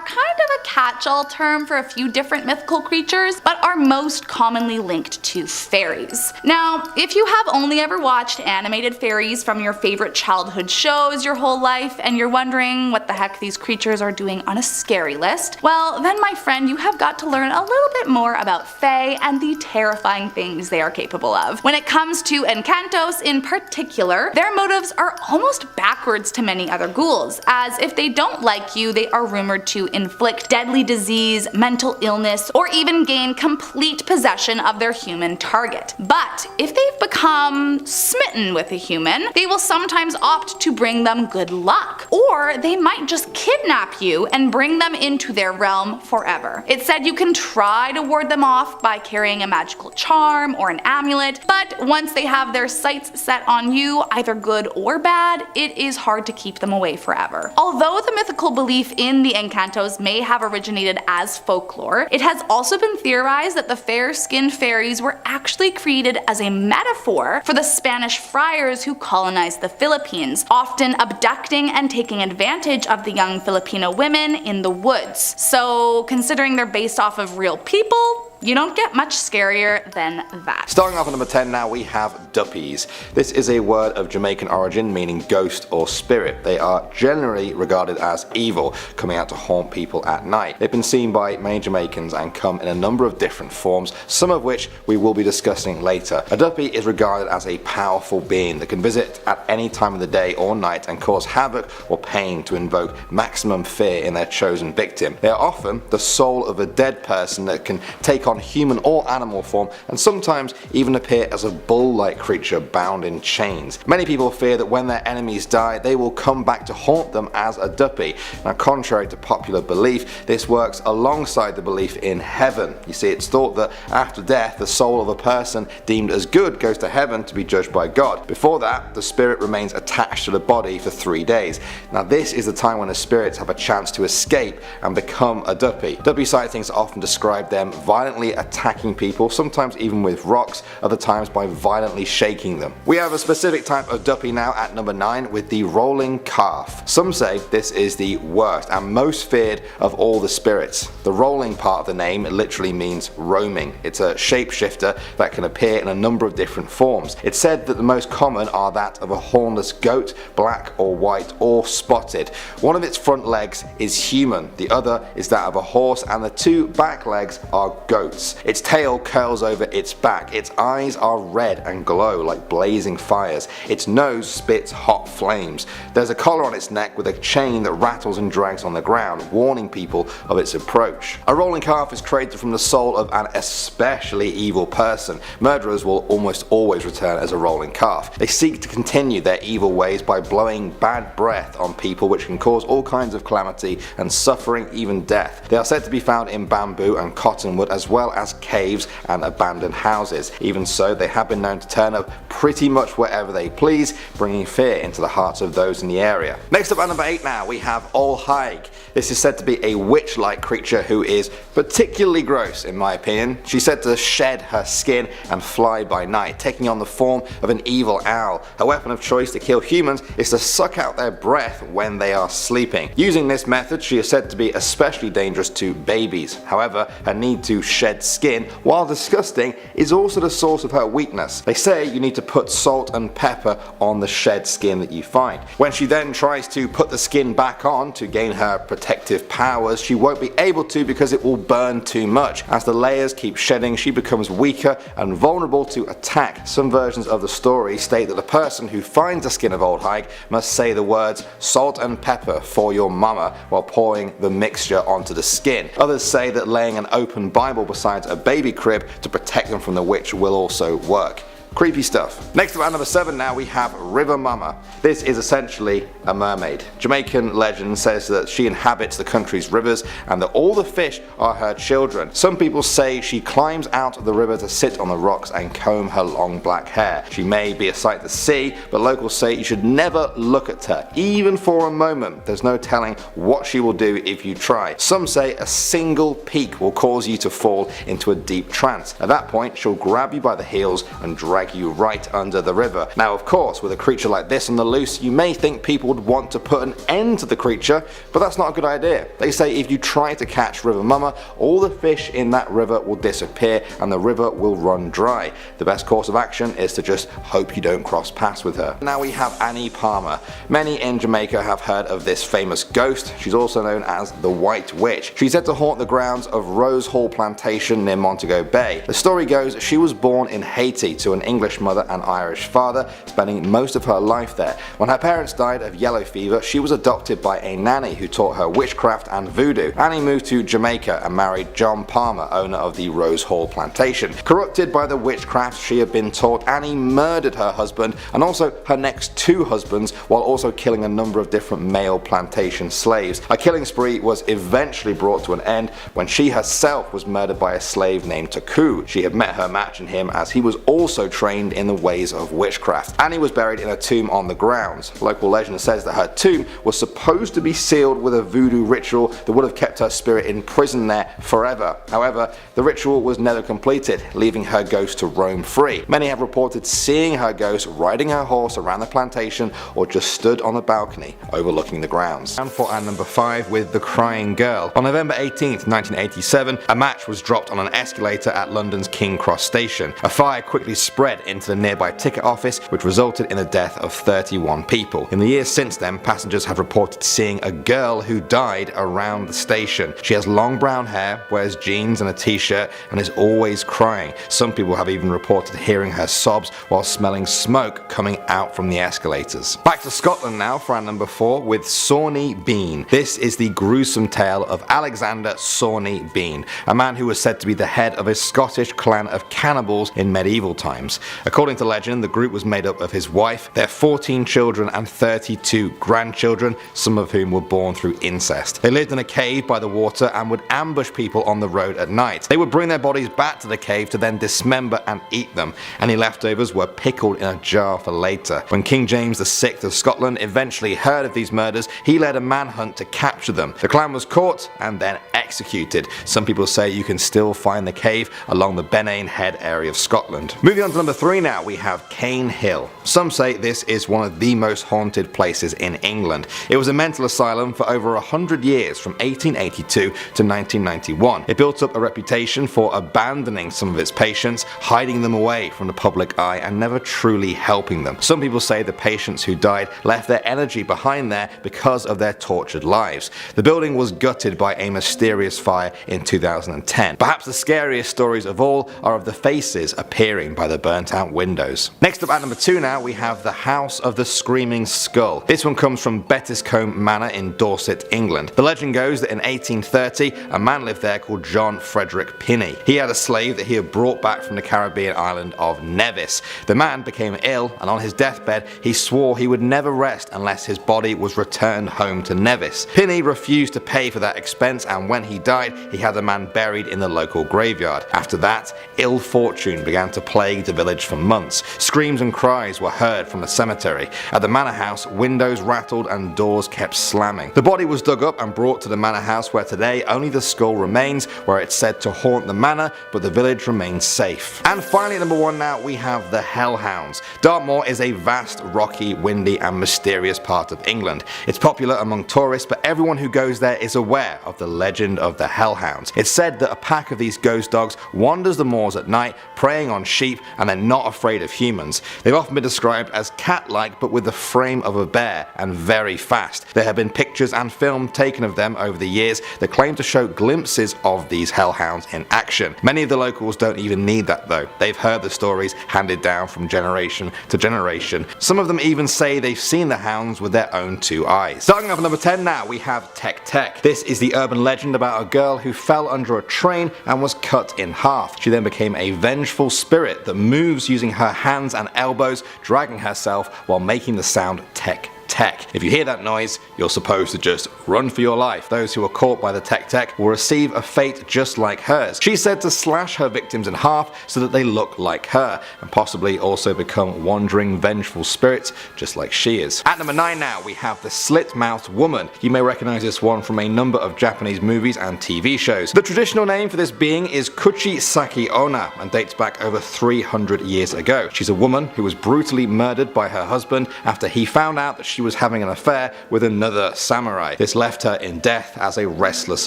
kind of a catch-all term for a few different mythical creatures, but are most commonly linked to fairies. Now, if you have only ever watched animated fairies from your favorite childhood shows your whole life, and you're wondering what the heck these creatures are doing on a scary list, well then my friend, you have got to learn a little bit more about fae and the terrifying things they are capable of. When it comes to encantos in particular, their motives are almost backwards to many other ghouls, as if they don't like you, they are rumored to inflict deadly disease, mental illness, or even gain complete possession of their human target. But if they've become smitten with a human, they will sometimes opt to bring them good luck, or they might just kidnap you and bring them into their realm forever. It's said you can try to ward them off by carrying a magical charm or an amulet, but once they have their sights set on you, either good or bad, it is hard to keep them away forever. Although the mythical belief in the encantos may have originated as folklore, it has also been theorized that the fair-skinned fairies were actually created as a metaphor for the Spanish friars who colonized the Philippines, often abducting and taking advantage of the young Filipino women in the woods. So considering they're based off of real people, you don't get much scarier than that. Starting off at number 10 now, we have Duppies. This is a word of Jamaican origin meaning ghost or spirit. They are generally regarded as evil, coming out to haunt people at night. They've been seen by many Jamaicans and come in a number of different forms, some of which we will be discussing later. A Duppy is regarded as a powerful being that can visit at any time of the day or night and cause havoc or pain to invoke maximum fear in their chosen victim. They are often the soul of a dead person that can take on human or animal form, and sometimes even appear as a bull-like creature bound in chains. Many people fear that when their enemies die, they will come back to haunt them as a Duppy. Now, contrary to popular belief, this works alongside the belief in heaven. You see, it's thought that after death, the soul of a person deemed as good goes to heaven to be judged by God. Before that, the spirit remains attached to the body for 3 days. Now, this is the time when the spirits have a chance to escape and become a Duppy. Duppy sightings often describe them violently attacking people, sometimes even with rocks, other times by violently shaking them. We have a specific type of Duppy now at number 9 with the rolling calf. Some say this is the worst and most feared of all the spirits. The rolling part of the name literally means roaming. It's a shapeshifter that can appear in a number of different forms. It's said that the most common are that of a hornless goat, black or white or spotted. One of its front legs is human, the other is that of a horse, and the 2 back legs are goats. Its tail curls over its back, its eyes are red and glow like blazing fires, its nose spits hot flames. There's a collar on its neck with a chain that rattles and drags on the ground, warning people of its approach. A rolling calf is created from the soul of an especially evil person. Murderers will almost always return as a rolling calf. They seek to continue their evil ways by blowing bad breath on people, which can cause all kinds of calamity and suffering, even death. They are said to be found in bamboo and cottonwood as well as caves and abandoned houses. Even so, they have been known to turn up pretty much wherever they please, bringing fear into the hearts of those in the area. Next up at number 8 now, we have Olhaig. This is said to be a witch-like creature who is particularly gross in my opinion. She's said to shed her skin and fly by night, taking on the form of an evil owl. Her weapon of choice to kill humans is to suck out their breath when they are sleeping. Using this method, she is said to be especially dangerous to babies. However, her need to shed shed skin, while disgusting, is also the source of her weakness. They say you need to put salt and pepper on the shed skin that you find. When she then tries to put the skin back on to gain her protective powers, she won't be able to because it will burn too much. As the layers keep shedding, she becomes weaker and vulnerable to attack. Some versions of the story state that the person who finds the skin of Old Hag must say the words "salt and pepper for your mama" while pouring the mixture onto the skin. Others say that laying an open Bible beside a baby crib to protect them from the witch will also work. Creepy stuff. Next up at number 7 now we have River Mama. This is essentially a mermaid. Jamaican legend says that she inhabits the country's rivers and that all the fish are her children. Some people say she climbs out of the river to sit on the rocks and comb her long black hair. She may be a sight to see, but locals say you should never look at her, even for a moment. There's no telling what she will do if you try. Some say a single peek will cause you to fall into a deep trance. At that point, she'll grab you by the heels and drag you right under the river. Now of course, with a creature like this on the loose, you may think people would want to put an end to the creature, but that's not a good idea. They say if you try to catch River Mama, all the fish in that river will disappear and the river will run dry. The best course of action is to just hope you don't cross paths with her. Now we have Annie Palmer. Many in Jamaica have heard of this famous ghost. She's also known as the White Witch. She's said to haunt the grounds of Rose Hall Plantation near Montego Bay. The story goes she was born in Haiti to an English mother and Irish father, spending most of her life there. When her parents died of yellow fever, she was adopted by a nanny who taught her witchcraft and voodoo. Annie moved to Jamaica and married John Palmer, owner of the Rose Hall Plantation. Corrupted by the witchcraft she had been taught, Annie murdered her husband and also her next 2 husbands, while also killing a number of different male plantation slaves. Her killing spree was eventually brought to an end when she herself was murdered by a slave named Taku. She had met her match in him, as he was also trained in the ways of witchcraft. Annie was buried in a tomb on the grounds. Local legend says that her tomb was supposed to be sealed with a voodoo ritual that would have kept her spirit in prison there forever. However, the ritual was never completed, leaving her ghost to roam free. Many have reported seeing her ghost riding her horse around the plantation or just stood on the balcony overlooking the grounds. And for our number 5 with The Crying Girl. On November 18th, 1987, a match was dropped on an escalator at London's King Cross station. A fire quickly spread into the nearby ticket office, which resulted in the death of 31 people. In the years since then, passengers have reported seeing a girl who died around the station. She has long brown hair, wears jeans and a t-shirt, and is always crying. Some people have even reported hearing her sobs while smelling smoke coming out from the escalators. Back to Scotland now for our number 4 with Sawney Bean. This is the gruesome tale of Alexander Sawney Bean, a man who was said to be the head of a Scottish clan of cannibals in medieval times. According to legend, the group was made up of his wife, their 14 children and 32 grandchildren, some of whom were born through incest. They lived in a cave by the water and would ambush people on the road at night. They would bring their bodies back to the cave to then dismember and eat them. Any leftovers were pickled in a jar for later. When King James VI of Scotland eventually heard of these murders, he led a manhunt to capture them. The clan was caught and then executed. Some people say you can still find the cave along the Benane Head area of Scotland. Moving on to number 3 now, we have Cane Hill. Some say this is one of the most haunted places in England. It was a mental asylum for over 100 years, from 1882 to 1991. It built up a reputation for abandoning some of its patients, hiding them away from the public eye and never truly helping them. Some people say the patients who died left their energy behind there because of their tortured lives. The building was gutted by a mysterious fire in 2010. Perhaps the scariest stories of all are of the faces appearing by the burnt out windows. Next up at number 2 now, we have the House of the Screaming Skull. This one comes from Bettiscombe Manor in Dorset, England. The legend goes that in 1830, a man lived there called John Frederick Pinney. He had a slave that he had brought back from the Caribbean island of Nevis. The man became ill, and on his deathbed, he swore he would never rest unless his body was returned home to Nevis. Pinney refused to pay for that expense, and when he died, he had the man buried in the local graveyard. After that, ill fortune began to plague the village for months. Screams and cries were heard from the cemetery. At the manor house, windows rattled and doors kept slamming. The body was dug up and brought to the manor house, where today only the skull remains, where it's said to haunt the manor, but the village remains safe. And finally at number 1 now, we have the Hellhounds. Dartmoor is a vast, rocky, windy and mysterious part of England. It's popular among tourists, but everyone who goes there is aware of the legend legend of the hellhounds. It's said that a pack of these ghost dogs wanders the moors at night, preying on sheep, and they're not afraid of humans. They've often been described as cat-like but with the frame of a bear, and very fast. There have been pictures and film taken of them over the years that claim to show glimpses of these hellhounds in action. Many of the locals don't even need that though. They've heard the stories handed down from generation to generation. Some of them even say they've seen the hounds with their own two eyes. Starting off at number 10 now, we have Tek Tek. This is the urban legend about a girl who fell under a train and was cut in half. She then became a vengeful spirit that moves using her hands and elbows, dragging herself while making the sound Tek Tek. If you hear that noise, you're supposed to just run for your life. Those who are caught by the Tek Tek will receive a fate just like hers. She's said to slash her victims in half so that they look like her, and possibly also become wandering vengeful spirits just like she is. At number 9 now, we have the slit-mouthed woman. You may recognize this one from a number of Japanese movies and TV shows. The traditional name for this being is Kuchi Saki Onna and dates back over 300 years ago. She's a woman who was brutally murdered by her husband after he found out that she was having an affair with another samurai. This left her in death as a restless,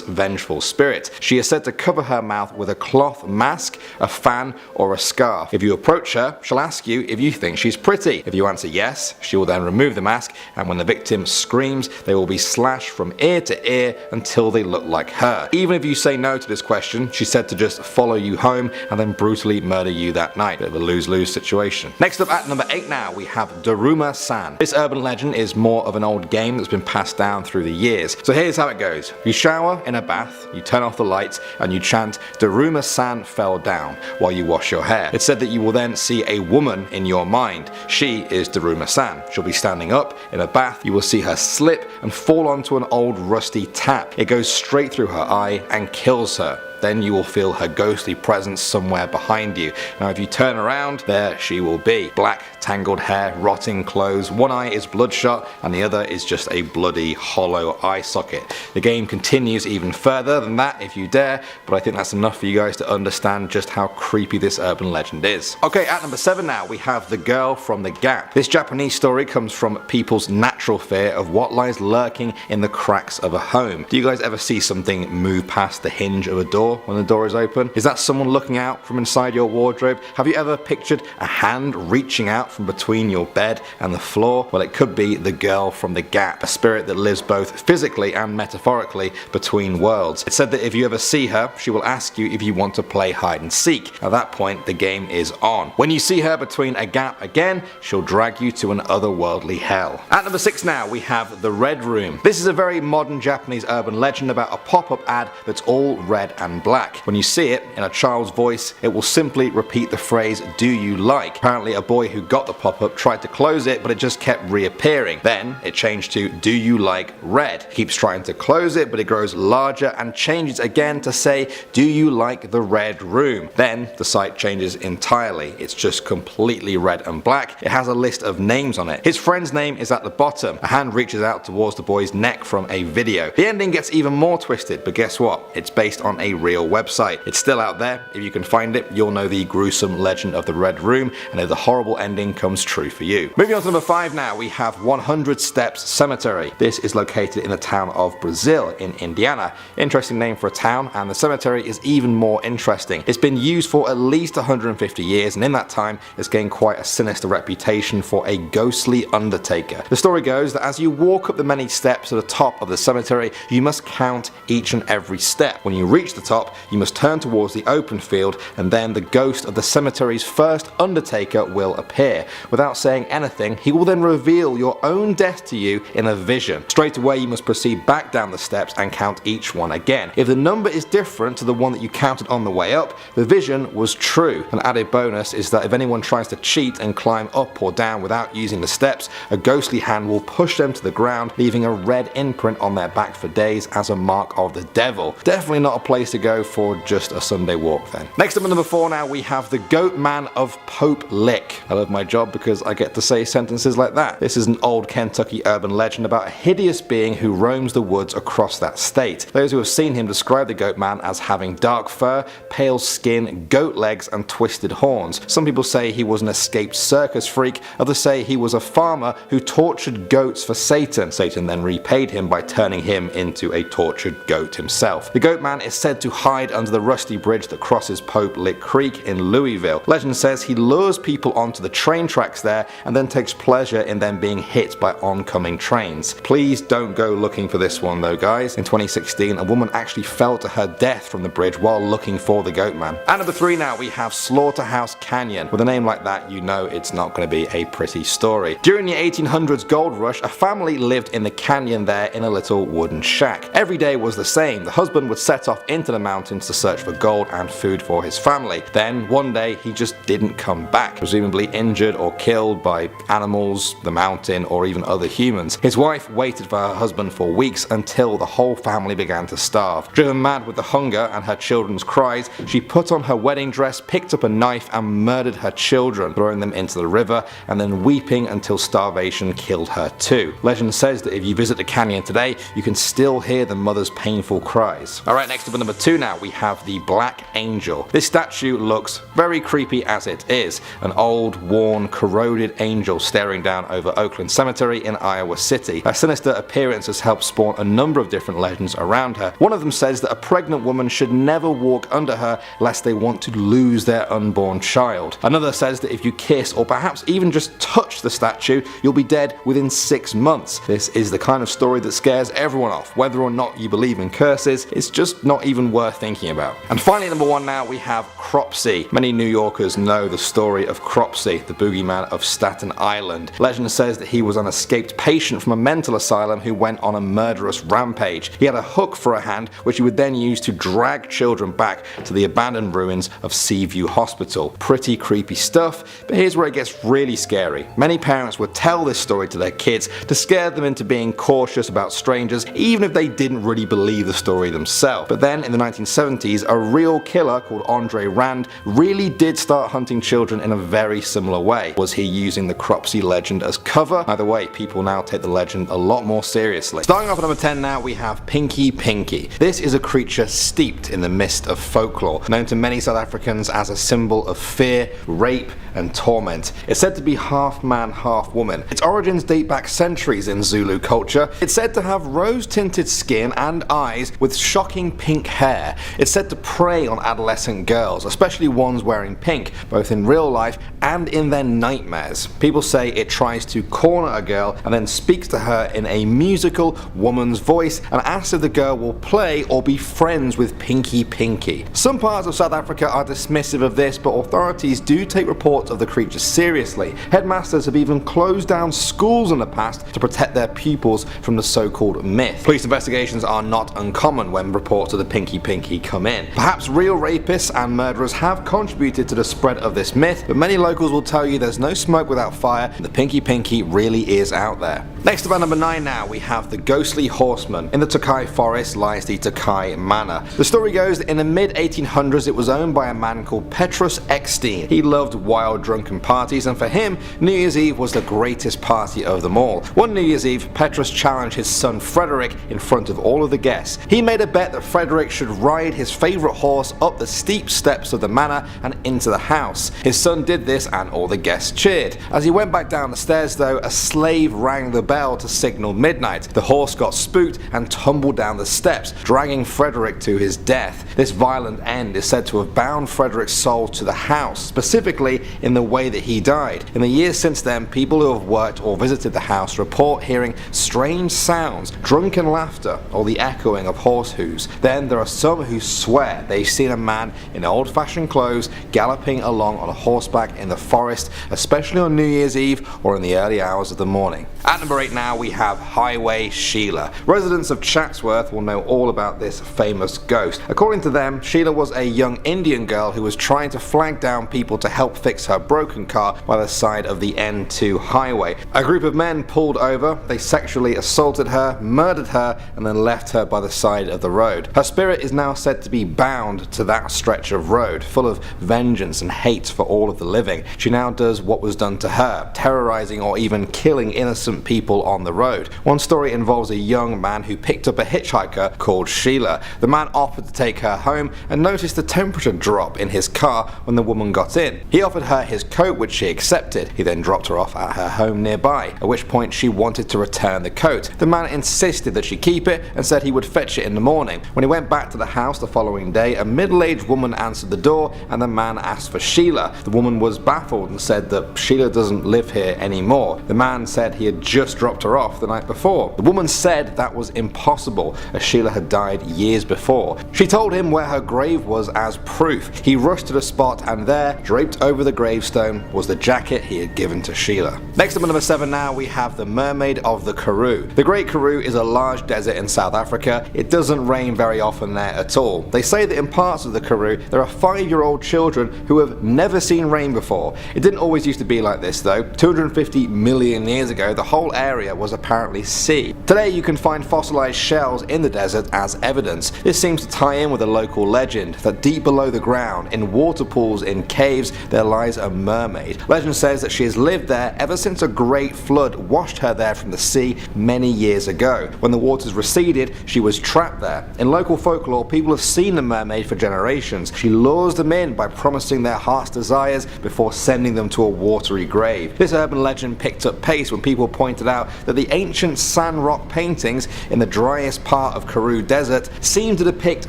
vengeful spirit. She is said to cover her mouth with a cloth mask, a fan, or a scarf. If you approach her, she'll ask you if you think she's pretty. If you answer yes, she will then remove the mask, and when the victim screams, they will be slashed from ear to ear until they look like her. Even if you say no to this question, she's said to just follow you home and then brutally murder you that night. Bit of a lose-lose situation. Next up at number 8 now, we have Daruma-san. This urban legend is more of an old game that's been passed down through the years. So here's how it goes. You shower in a bath, you turn off the lights, and you chant Daruma-san fell down while you wash your hair. It's said that you will then see a woman in your mind. She is Daruma-san. She'll be standing up in a bath. You will see her slip and fall onto an old rusty tap. It goes straight through her eye and kills her. Then you will feel her ghostly presence somewhere behind you. Now if you turn around, there she will be. Black, tangled hair, rotting clothes, one eye is bloodshot and the other is just a bloody, hollow eye socket. The game continues even further than that if you dare, but I think that's enough for you guys to understand just how creepy this urban legend is. Okay, at number 7 now, we have The Girl from the Gap. This Japanese story comes from people's natural fear of what lies lurking in the cracks of a home. Do you guys ever see something move past the hinge of a door when the door is open? Is that someone looking out from inside your wardrobe? Have you ever pictured a hand reaching out from between your bed and the floor? Well, it could be the girl from the Gap, a spirit that lives both physically and metaphorically between worlds. It's said that if you ever see her, she will ask you if you want to play hide and seek. At that point, the game is on. When you see her between a gap again, she'll drag you to an otherworldly hell. At number 6 now, we have The Red Room. This is a very modern Japanese urban legend about a pop-up ad that's all red and black. When you see it in a child's voice, it will simply repeat the phrase, "Do you like?" Apparently a boy who got the pop-up tried to close it, but it just kept reappearing. Then it changed to, "Do you like red?" He keeps trying to close it, but it grows larger and changes again to say, "Do you like the red room?" Then the site changes entirely. It's just completely red and black. It has a list of names on it. His friend's name is at the bottom. A hand reaches out towards the boy's neck from a video. The ending gets even more twisted, but guess what? It's based on a real website. It's still out there. If you can find it, you'll know the gruesome legend of the Red Room, and if the horrible ending comes true for you. Moving on to number 5 now, we have 100 Steps Cemetery. This is located in the town of Brazil in Indiana. Interesting name for a town, and the cemetery is even more interesting. It's been used for at least 150 years, and in that time, it's gained quite a sinister reputation for a ghostly undertaker. The story goes that as you walk up the many steps to the top of the cemetery, you must count each and every step. When you reach the top, you must turn towards the open field, and then the ghost of the cemetery's first undertaker will appear. Without saying anything, he will then reveal your own death to you in a vision. Straight away, you must proceed back down the steps and count each one again. If the number is different to the one that you counted on the way up, the vision was true. An added bonus is that if anyone tries to cheat and climb up or down without using the steps, a ghostly hand will push them to the ground, leaving a red imprint on their back for days as a mark of the devil. Definitely not a place to go for just a Sunday walk then. Next up at number 4 now, we have the Goat Man of Pope Lick. I love my job because I get to say sentences like that. This is an old Kentucky urban legend about a hideous being who roams the woods across that state. Those who have seen him describe the Goat Man as having dark fur, pale skin, goat legs, and twisted horns. Some people say he was an escaped circus freak, others say he was a farmer who tortured goats for Satan. Satan then repaid him by turning him into a tortured goat himself. The Goat Man is said to hide under the rusty bridge that crosses Pope Lick Creek in Louisville. Legend says he lures people onto the train tracks there and then takes pleasure in them being hit by oncoming trains. Please don't go looking for this one though, guys. In 2016, a woman actually fell to her death from the bridge while looking for the Goat Man. At number 3 now, we have Slaughterhouse Canyon. With a name like that, you know it's not going to be a pretty story. During the 1800s gold rush, a family lived in the canyon there in a little wooden shack. Every day was the same. The husband would set off into the mountains to search for gold and food for his family. Then one day he just didn't come back, presumably injured or killed by animals, the mountain, or even other humans. His wife waited for her husband for weeks until the whole family began to starve. Driven mad with the hunger and her children's cries, she put on her wedding dress, picked up a knife, and murdered her children, throwing them into the river and then weeping until starvation killed her too. Legend says that if you visit the canyon today, you can still hear the mother's painful cries. Alright, next up at number 2 now, we have the Black Angel. This statue looks very creepy as it is. An old, worn, corroded angel staring down over Oakland Cemetery in Iowa City. Her sinister appearance has helped spawn a number of different legends around her. One of them says that a pregnant woman should never walk under her lest they want to lose their unborn child. Another says that if you kiss or perhaps even just touch the statue, you'll be dead within 6 months. This is the kind of story that scares everyone off. Whether or not you believe in curses, it's just not even worth thinking about. And finally, number 1 now, we have Cropsey. Many New Yorkers know the story of Cropsey, the boogeyman of Staten Island. Legend says that he was an escaped patient from a mental asylum who went on a murderous rampage. He had a hook for a hand, which he would then use to drag children back to the abandoned ruins of Seaview Hospital. Pretty creepy stuff, but here's where it gets really scary. Many parents would tell this story to their kids to scare them into being cautious about strangers, even if they didn't really believe the story themselves. But then in the 1970s, a real killer called Andre Rand really did start hunting children in a very similar way. Was he using the Cropsey legend as cover? Either way, people now take the legend a lot more seriously. Starting off at number 10 now, we have Pinky Pinky. This is a creature steeped in the mist of folklore, known to many South Africans as a symbol of fear, rape, and torment. It's said to be half man, half woman. Its origins date back centuries in Zulu culture. It's said to have rose-tinted skin and eyes with shocking pink hair. It's said to prey on adolescent girls, especially ones wearing pink, both in real life and in their nightmares. People say it tries to corner a girl and then speaks to her in a musical woman's voice and asks if the girl will play or be friends with Pinky Pinky. Some parts of South Africa are dismissive of this, but authorities do take reports of the creature seriously. Headmasters have even closed down schools in the past to protect their pupils from the so-called myth. Police investigations are not uncommon when reports of the Pinky Pinky come in. Perhaps real rapists and murderers have contributed to the spread of this myth, but many locals will tell you there's no smoke without fire, and the Pinky Pinky really is out there. Next up at number 9 now, we have the Ghostly Horseman. In the Tokai Forest lies the Tokai Manor. The story goes that in the mid-1800s it was owned by a man called Petrus Eckstein. He loved wild drunken parties, and for him, New Year's Eve was the greatest party of them all. One New Year's Eve, Petrus challenged his son Frederick in front of all of the guests. He made a bet that Frederick should ride his favourite horse up the steep steps of the manor and into the house. His son did this and all the guests cheered. As he went back down the stairs though, a slave rang the bell to signal midnight. The horse got spooked and tumbled down the steps, dragging Frederick to his death. This violent end is said to have bound Frederick's soul to the house, specifically in the way that he died. In the years since then, people who have worked or visited the house report hearing strange sounds, drunken laughter, or the echoing of horse hooves. Then there are some who swear they've seen a man in old-fashioned clothes galloping along on a horseback in the forest, especially on New Year's Eve or in the early hours of the morning. At number 8 now, we have Highway Sheila. Residents of Chatsworth will know all about this famous ghost. According to them, Sheila was a young Indian girl who was trying to flag down people to help fix her broken car by the side of the N2 highway. A group of men pulled over, they sexually assaulted her, murdered her, and then left her by the side of the road. Her spirit is now said to be bound to that stretch of road, full of vengeance and hate for all of the living. She now does what was done to her, terrorizing or even killing innocent people on the road. One story involves a young man who picked up a hitchhiker called Sheila. The man offered to take her home and noticed the temperature drop in his car when the woman got in. He offered her his coat, which she accepted. He then dropped her off at her home nearby, at which point she wanted to return the coat. The man insisted that she keep it and said he would fetch it in the morning. When he went back to the house the following day, a middle-aged woman answered the door and the man asked for Sheila. The woman was baffled and said that Sheila doesn't live here anymore. The man said he had just dropped her off the night before. The woman said that was impossible, as Sheila had died years before. She told him where her grave was as proof. He rushed to the spot and there, draped over the gravestone, was the jacket he had given to Sheila. Next up at number 7 now, we have the Mermaid of the Karoo. The Great Karoo is a large desert in South Africa. It doesn't rain very often there at all. They say that in parts of the Karoo there are 5-year-old children who have never seen rain before. It didn't always used to be like this though. 250 million years ago the whole area was apparently sea. Today you can find fossilized shells in the desert as evidence. This seems to tie in with a local legend that deep below the ground, in water pools in caves, there lies a mermaid. Legend says that she has lived there ever since a great flood washed her there from the sea many years ago. When the waters receded, she was trapped there. In local folklore, people have seen the mermaid for generations. She lures them in by promising their heart's desires before sending them to a watery grave. This urban legend picked up pace when people pointed out that the ancient sand rock paintings in the driest part of Karoo Desert seem to depict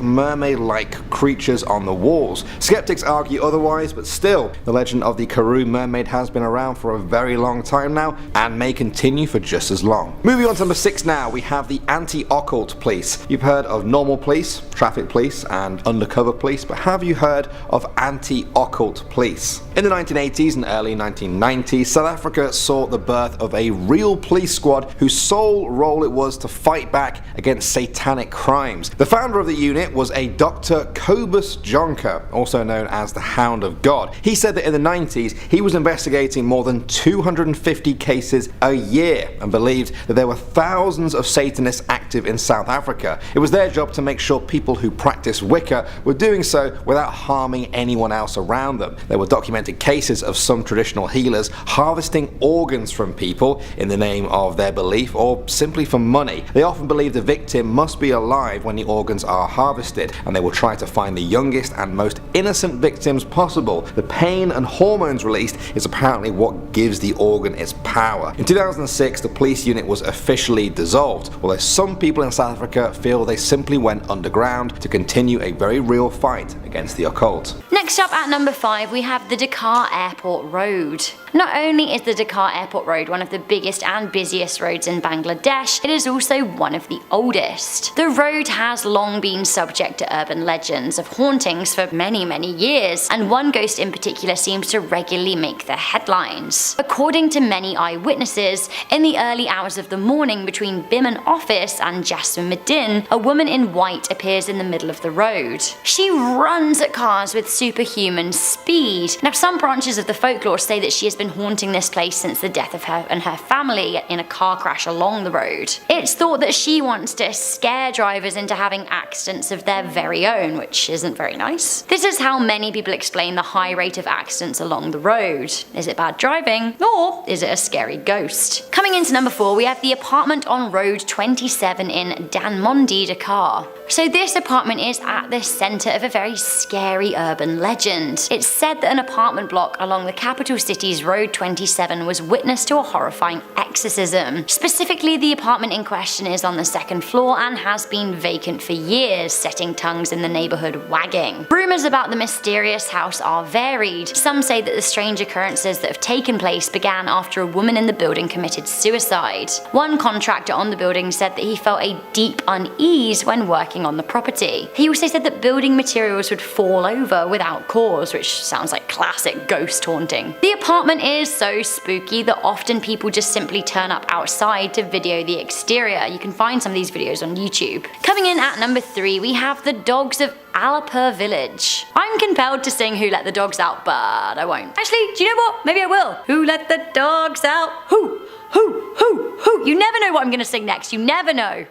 mermaid-like creatures on the walls. Skeptics argue otherwise, but still, the legend of the Karoo mermaid has been around for a very long time now and may continue for just as long. Moving on to number 6 now, we have the anti-occult police. You've heard of normal police, traffic police, and undercover police, but have you heard of anti-occult police? In the 1980s and early 1990s, South Africa saw the birth of a real police squad whose sole role it was to fight back against satanic crimes. The founder of the unit was a Dr. Cobus Jonker, also known as the Hound of God. He said that in the 90s he was investigating more than 250 cases a year and believed that there were thousands of Satanists active in South Africa. It was their job to make sure people who practiced Wicca were doing so without harming anyone else around them. There were documented cases of some traditional healers harvesting organs from people in the name of their belief or simply for money. They often believe the victim must be alive when the organs are harvested, and they will try to find the youngest and most innocent victims possible. The pain and hormones released is apparently what gives the organ its power. In 2006, the police unit was officially dissolved, although some people in South Africa feel they simply went underground to continue a very real fight against the occult. Next up at number 5, we have the Dakar Airport Road. Not only is the Dakar Airport Road one of the biggest and busiest roads in Bangladesh, it is also one of the oldest. The road has long been subject to urban legends of hauntings for many years, and one ghost in particular seems to regularly make the headlines. According to many eyewitnesses, in the early hours of the morning between Biman Office and Jasmine Medin, a woman in white appears in the middle of the road. She runs at cars with superhuman speed. Now, some branches of the folklore say that she has been haunting this place since the death of her and her family in a car crash along the road. It's thought that she wants to scare drivers into having accidents of their very own, which isn't very nice. This is how many people explain the high rate of accidents along the road. Is it bad driving, or is it a scary ghost? Coming into number 4, we have the apartment on Road 27 in Dhanmondi, Dakar. So this apartment is at the centre of a very scary urban legend. It's said that an apartment block along the capital city's Road 27 was witness to a horrifying exorcism. Specifically, the apartment in question is on the 2nd floor and has been vacant for years, setting tongues in the neighbourhood wagging. Rumours about the mysterious house are varied. Some say that the strange occurrences that have taken place began after a woman in the building committed suicide. One contractor on the building said that he felt a deep unease when working working on the property. He also said that building materials would fall over without cause, which sounds like classic ghost haunting. The apartment is so spooky that often people just simply turn up outside to video the exterior. You can find some of these videos on YouTube. Coming in at number 3, we have the dogs of Alapur Village. I'm compelled to sing Who Let the Dogs Out, but I won't. Actually, do you know what? Maybe I will. Who let the dogs out? Who? You never know what I'm gonna sing next. You never know.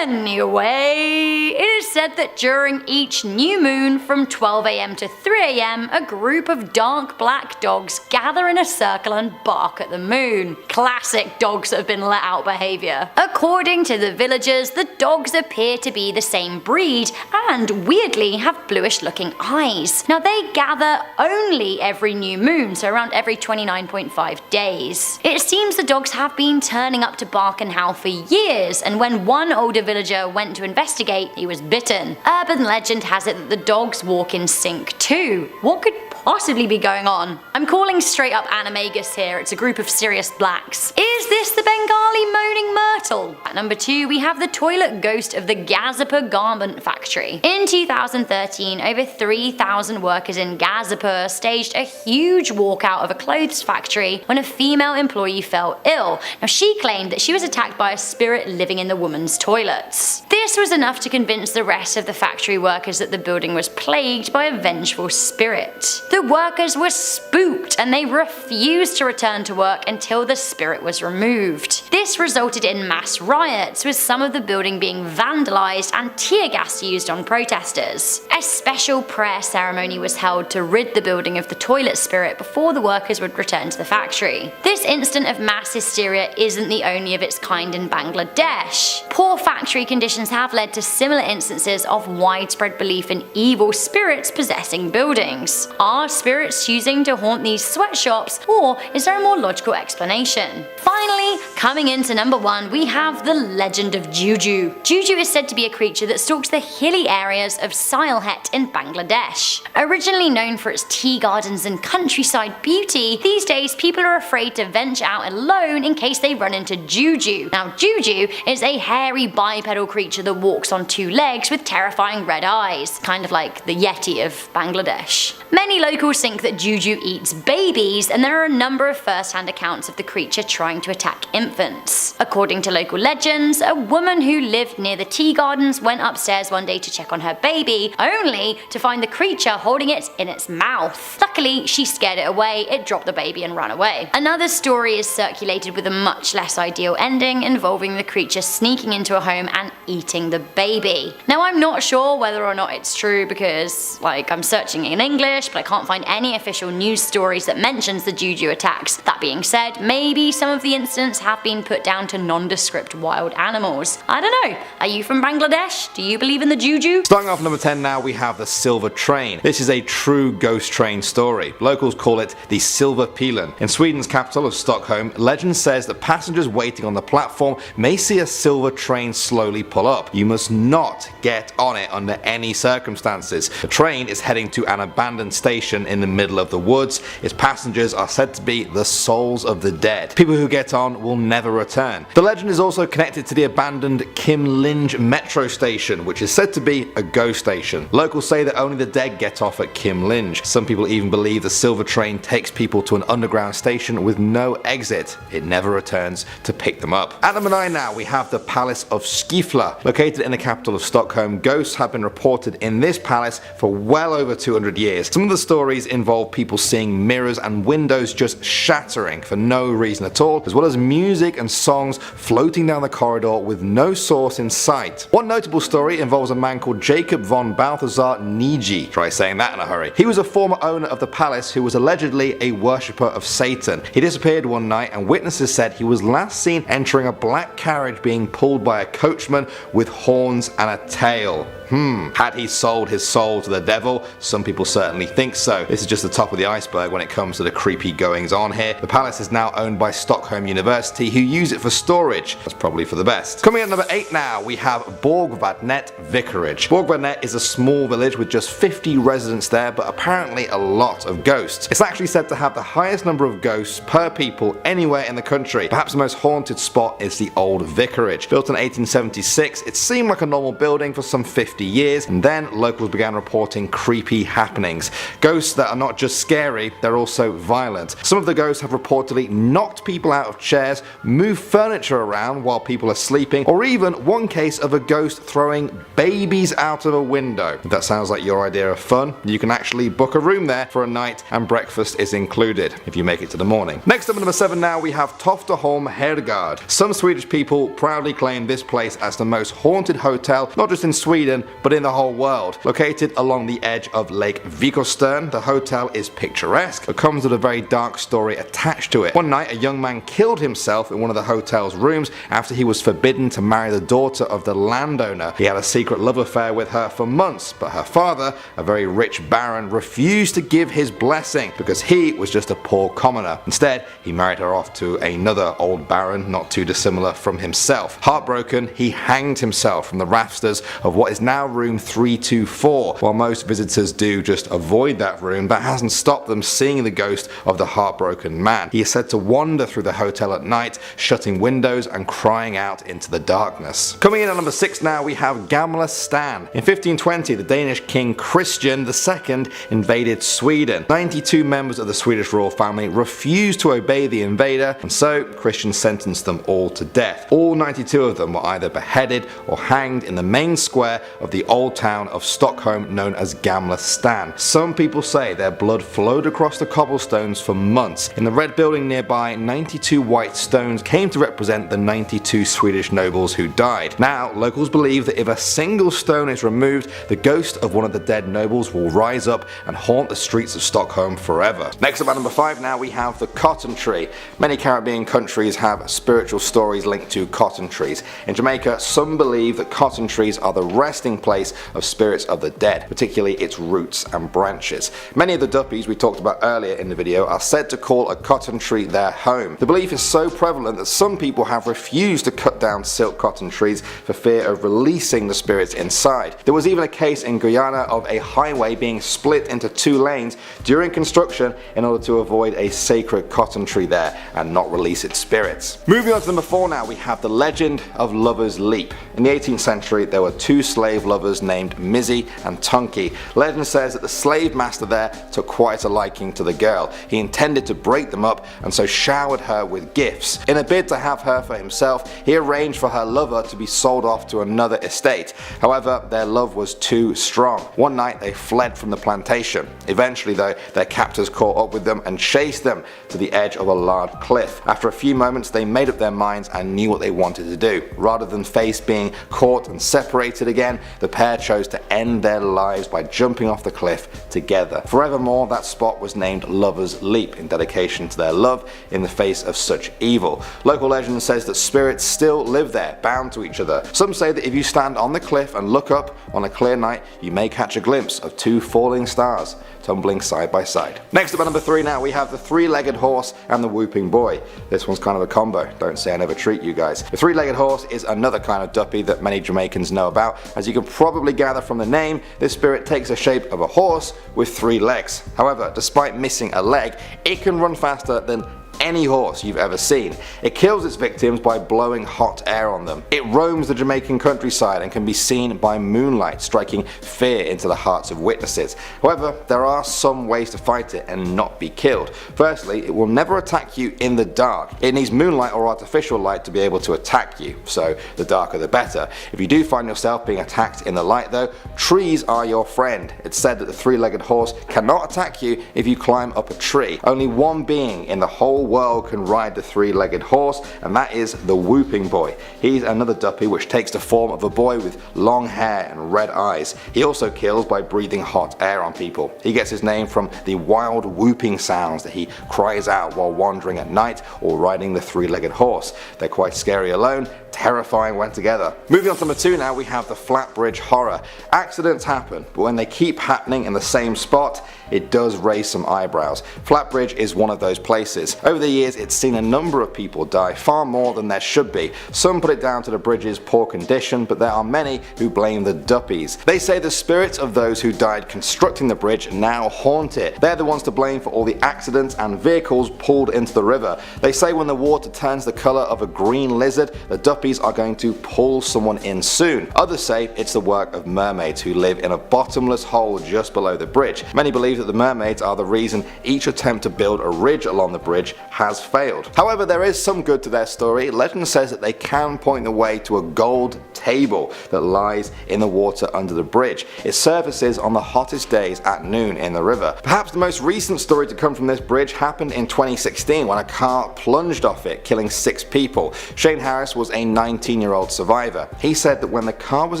Anyway, it is said that during each new moon from 12 AM to 3 AM, a group of dark black dogs gather in a circle and bark at the moon. Classic dogs that have been let out behavior. According to the villagers, the dogs appear to be the same breed and weirdly have bluish looking eyes. Now they gather only every new moon, so around every 29.5 days. It seems the dogs have been turning up to bark and howl for years, and when one older villager went to investigate, he was bitten. Urban legend has it that the dogs walk in sync too. What could possibly be going on? I'm calling straight up animagus here. It's a group of serious blacks. Is this the Bengali moaning myrtle? At number 2, we have the toilet ghost of the Gazipur garment factory. In 2013, over 3,000 workers in Gazipur staged a huge walkout of a clothes factory when a female employee fell ill. Now she claimed that she was attacked by a spirit living in the woman's toilets. This was enough to convince the rest of the factory workers that the building was plagued by a vengeful spirit. The workers were spooked and they refused to return to work until the spirit was removed. This resulted in mass riots, with some of the building being vandalized and tear gas used on protesters. A special prayer ceremony was held to rid the building of the toilet spirit before the workers would return to the factory. This incident of mass hysteria isn't the only of its kind in Bangladesh. Poor factory conditions have led to similar instances of widespread belief in evil spirits possessing buildings. Are spirits choosing to haunt these sweatshops, or is there a more logical explanation? Finally, coming into number 1, we have the legend of Juju. Juju is said to be a creature that stalks the hilly areas of Sylhet in Bangladesh. Originally known for its tea gardens and countryside beauty, these days people are afraid to venture out alone in case they run into Juju. Now Juju is a hairy bipedal creature that walks on 2 legs with terrifying red eyes, kind of like the Yeti of Bangladesh. Many locals think that Juju eats babies, and there are a number of first-hand accounts of the creature trying to attack infants. According to local legends, a woman who lived near the tea gardens went upstairs one day to check on her baby, only to find the creature holding it in its mouth. Luckily, she scared it away, it dropped the baby and ran away. Another story is circulated with a much less ideal ending, involving the creature sneaking into a home and eating the baby. Now I'm not sure whether or not it's true because, I'm searching in English, but I can't find any official news stories that mentions the Juju attacks. That being said, maybe some of the incidents have been put down to nondescript wild animals. I don't know. Are you from Bangladesh? Do you believe in the Juju? Starting off number 10 now, we have the Silver Train. This is a true ghost train story. Locals call it the Silver Pilen. In Sweden's capital of Stockholm, legend says that passengers waiting on the platform may see a silver train slowly pull up. You must not get on it under any circumstances. The train is heading to an abandoned station in the middle of the woods. Its passengers are said to be the souls of the dead. People who get on will never return. The legend is also connected to the abandoned Kim Linge metro station, which is said to be a ghost station. Locals say that only the dead get off at Kim Linge. Some people even believe the silver train takes people to an underground station with no exit. It never returns to pick them up. At number 9 now, we have the Palace of Skifla. Located in the capital of Stockholm, ghosts have been reported in this palace for well over 200 years. Some of the stories involve people seeing mirrors and windows just shattering for no reason at all, as well as music and songs floating down the corridor with no source in sight. One notable story involves a man called Jacob von Balthasar Niji. Try saying that in a hurry. He was a former owner of the palace who was allegedly a worshipper of Satan. He disappeared one night and witnesses said he was last seen entering a black carriage being pulled by a coachman with horns and a tail. Had he sold his soul to the devil? Some people certainly think so. This is just the top of the iceberg when it comes to the creepy goings on here. The palace is now owned by Stockholm University, who use it for storage. That's probably for the best. Coming at number 8 now, we have Borgvattnet Vicarage. Borgvattnet is a small village with just 50 residents there, but apparently a lot of ghosts. It's actually said to have the highest number of ghosts per people anywhere in the country. Perhaps the most haunted spot is the old vicarage. Built in 1876, it seemed like a normal building for some 50 years, and then locals began reporting creepy happenings. Ghosts that are not just scary, they're also violent. Some of the ghosts have reportedly knocked people out of chairs, moved furniture around while people are sleeping, or even one case of a ghost throwing babies out of a window. If that sounds like your idea of fun, you can actually book a room there for a night, and breakfast is included if you make it to the morning. Next up at number 7 now, we have Toftaholm Herrgård. Some Swedish people proudly claim this place as the most haunted hotel, not just in Sweden, but in the whole world. Located along the edge of Lake Vikostern, the hotel is picturesque, but comes with a very dark story attached to it. One night, a young man killed himself in one of the hotel's rooms after he was forbidden to marry the daughter of the landowner. He had a secret love affair with her for months, but her father, a very rich baron, refused to give his blessing because he was just a poor commoner. Instead, he married her off to another old baron, not too dissimilar from himself. Heartbroken, he hanged himself from the rafters of what is now room 324. While most visitors do just avoid that room, that hasn't stopped them seeing the ghost of the heartbroken man. He is said to wander through the hotel at night, shutting windows and crying out into the darkness. Coming in at number 6 now, we have Gamla Stan. In 1520, the Danish king Christian II invaded Sweden. 92 members of the Swedish royal family refused to obey the invader, and so Christian sentenced them all to death. All 92 of them were either beheaded or hanged in the main square of the old town of Stockholm known as Gamla Stan. Some people say their blood flowed across the cobblestones for months. In the red building nearby, 92 white stones came to represent the 92 Swedish nobles who died. Now, locals believe that if a single stone is removed, the ghost of one of the dead nobles will rise up and haunt the streets of Stockholm forever. Next up at number 5 now, we have the cotton tree. Many Caribbean countries have spiritual stories linked to cotton trees. In Jamaica, some believe that cotton trees are the resting place of spirits of the dead, particularly its roots and branches. Many of the Duppies we talked about earlier in the video are said to call a cotton tree their home. The belief is so prevalent that some people have refused to cut down silk cotton trees for fear of releasing the spirits inside. There was even a case in Guyana of a highway being split into 2 lanes during construction in order to avoid a sacred cotton tree there and not release its spirits. Moving on to number 4 now, we have the legend of Lover's Leap. In the 18th century, there were 2 slave lovers named Mizzy and Tunky. Legend says that the slave master there took quite a liking to the girl. He intended to break them up and so showered her with gifts. In a bid to have her for himself, he arranged for her lover to be sold off to another estate. However, their love was too strong. One night they fled from the plantation. Eventually though, their captors caught up with them and chased them to the edge of a large cliff. After a few moments they made up their minds and knew what they wanted to do. Rather than face being caught and separated again, the pair chose to end their lives by jumping off the cliff together. Forevermore, that spot was named Lover's Leap in dedication to their love in the face of such evil. Local legend says that spirits still live there, bound to each other. Some say that if you stand on the cliff and look up on a clear night, you may catch a glimpse of 2 falling stars tumbling side by side. Next up at number 3 now, we have the 3-legged horse and the whooping boy. This one's kind of a combo, don't say I never treat you guys. The 3-legged horse is another kind of duppy that many Jamaicans know about. As you can probably gather from the name, this spirit takes the shape of a horse with 3 legs. However, despite missing a leg, it can run faster than any horse you've ever seen. It kills its victims by blowing hot air on them. It roams the Jamaican countryside and can be seen by moonlight, striking fear into the hearts of witnesses. However, there are some ways to fight it and not be killed. Firstly, it will never attack you in the dark. It needs moonlight or artificial light to be able to attack you, so the darker the better. If you do find yourself being attacked in the light though, trees are your friend. It's said that the 3-legged horse cannot attack you if you climb up a tree. Only one being in the whole world can ride the three-legged horse, and that is the Whooping Boy. He's another duppy which takes the form of a boy with long hair and red eyes. He also kills by breathing hot air on people. He gets his name from the wild whooping sounds that he cries out while wandering at night or riding the three-legged horse. They're quite scary alone, terrifying when together. Moving on to number 2 now, we have the Flatbridge Horror. Accidents happen, but when they keep happening in the same spot, it does raise some eyebrows. Flatbridge is one of those places. Over the years, it's seen a number of people die, far more than there should be. Some put it down to the bridge's poor condition, but there are many who blame the Duppies. They say the spirits of those who died constructing the bridge now haunt it. They're the ones to blame for all the accidents and vehicles pulled into the river. They say when the water turns the colour of a green lizard, the Duppies are going to pull someone in soon. Others say it's the work of mermaids who live in a bottomless hole just below the bridge. Many believe that the mermaids are the reason each attempt to build a ridge along the bridge has failed. However, there is some good to their story. Legend says that they can point the way to a gold table that lies in the water under the bridge. It surfaces on the hottest days at noon in the river. Perhaps the most recent story to come from this bridge happened in 2016 when a car plunged off it, killing 6 people. Shane Harris was a 19-year-old survivor. He said that when the car was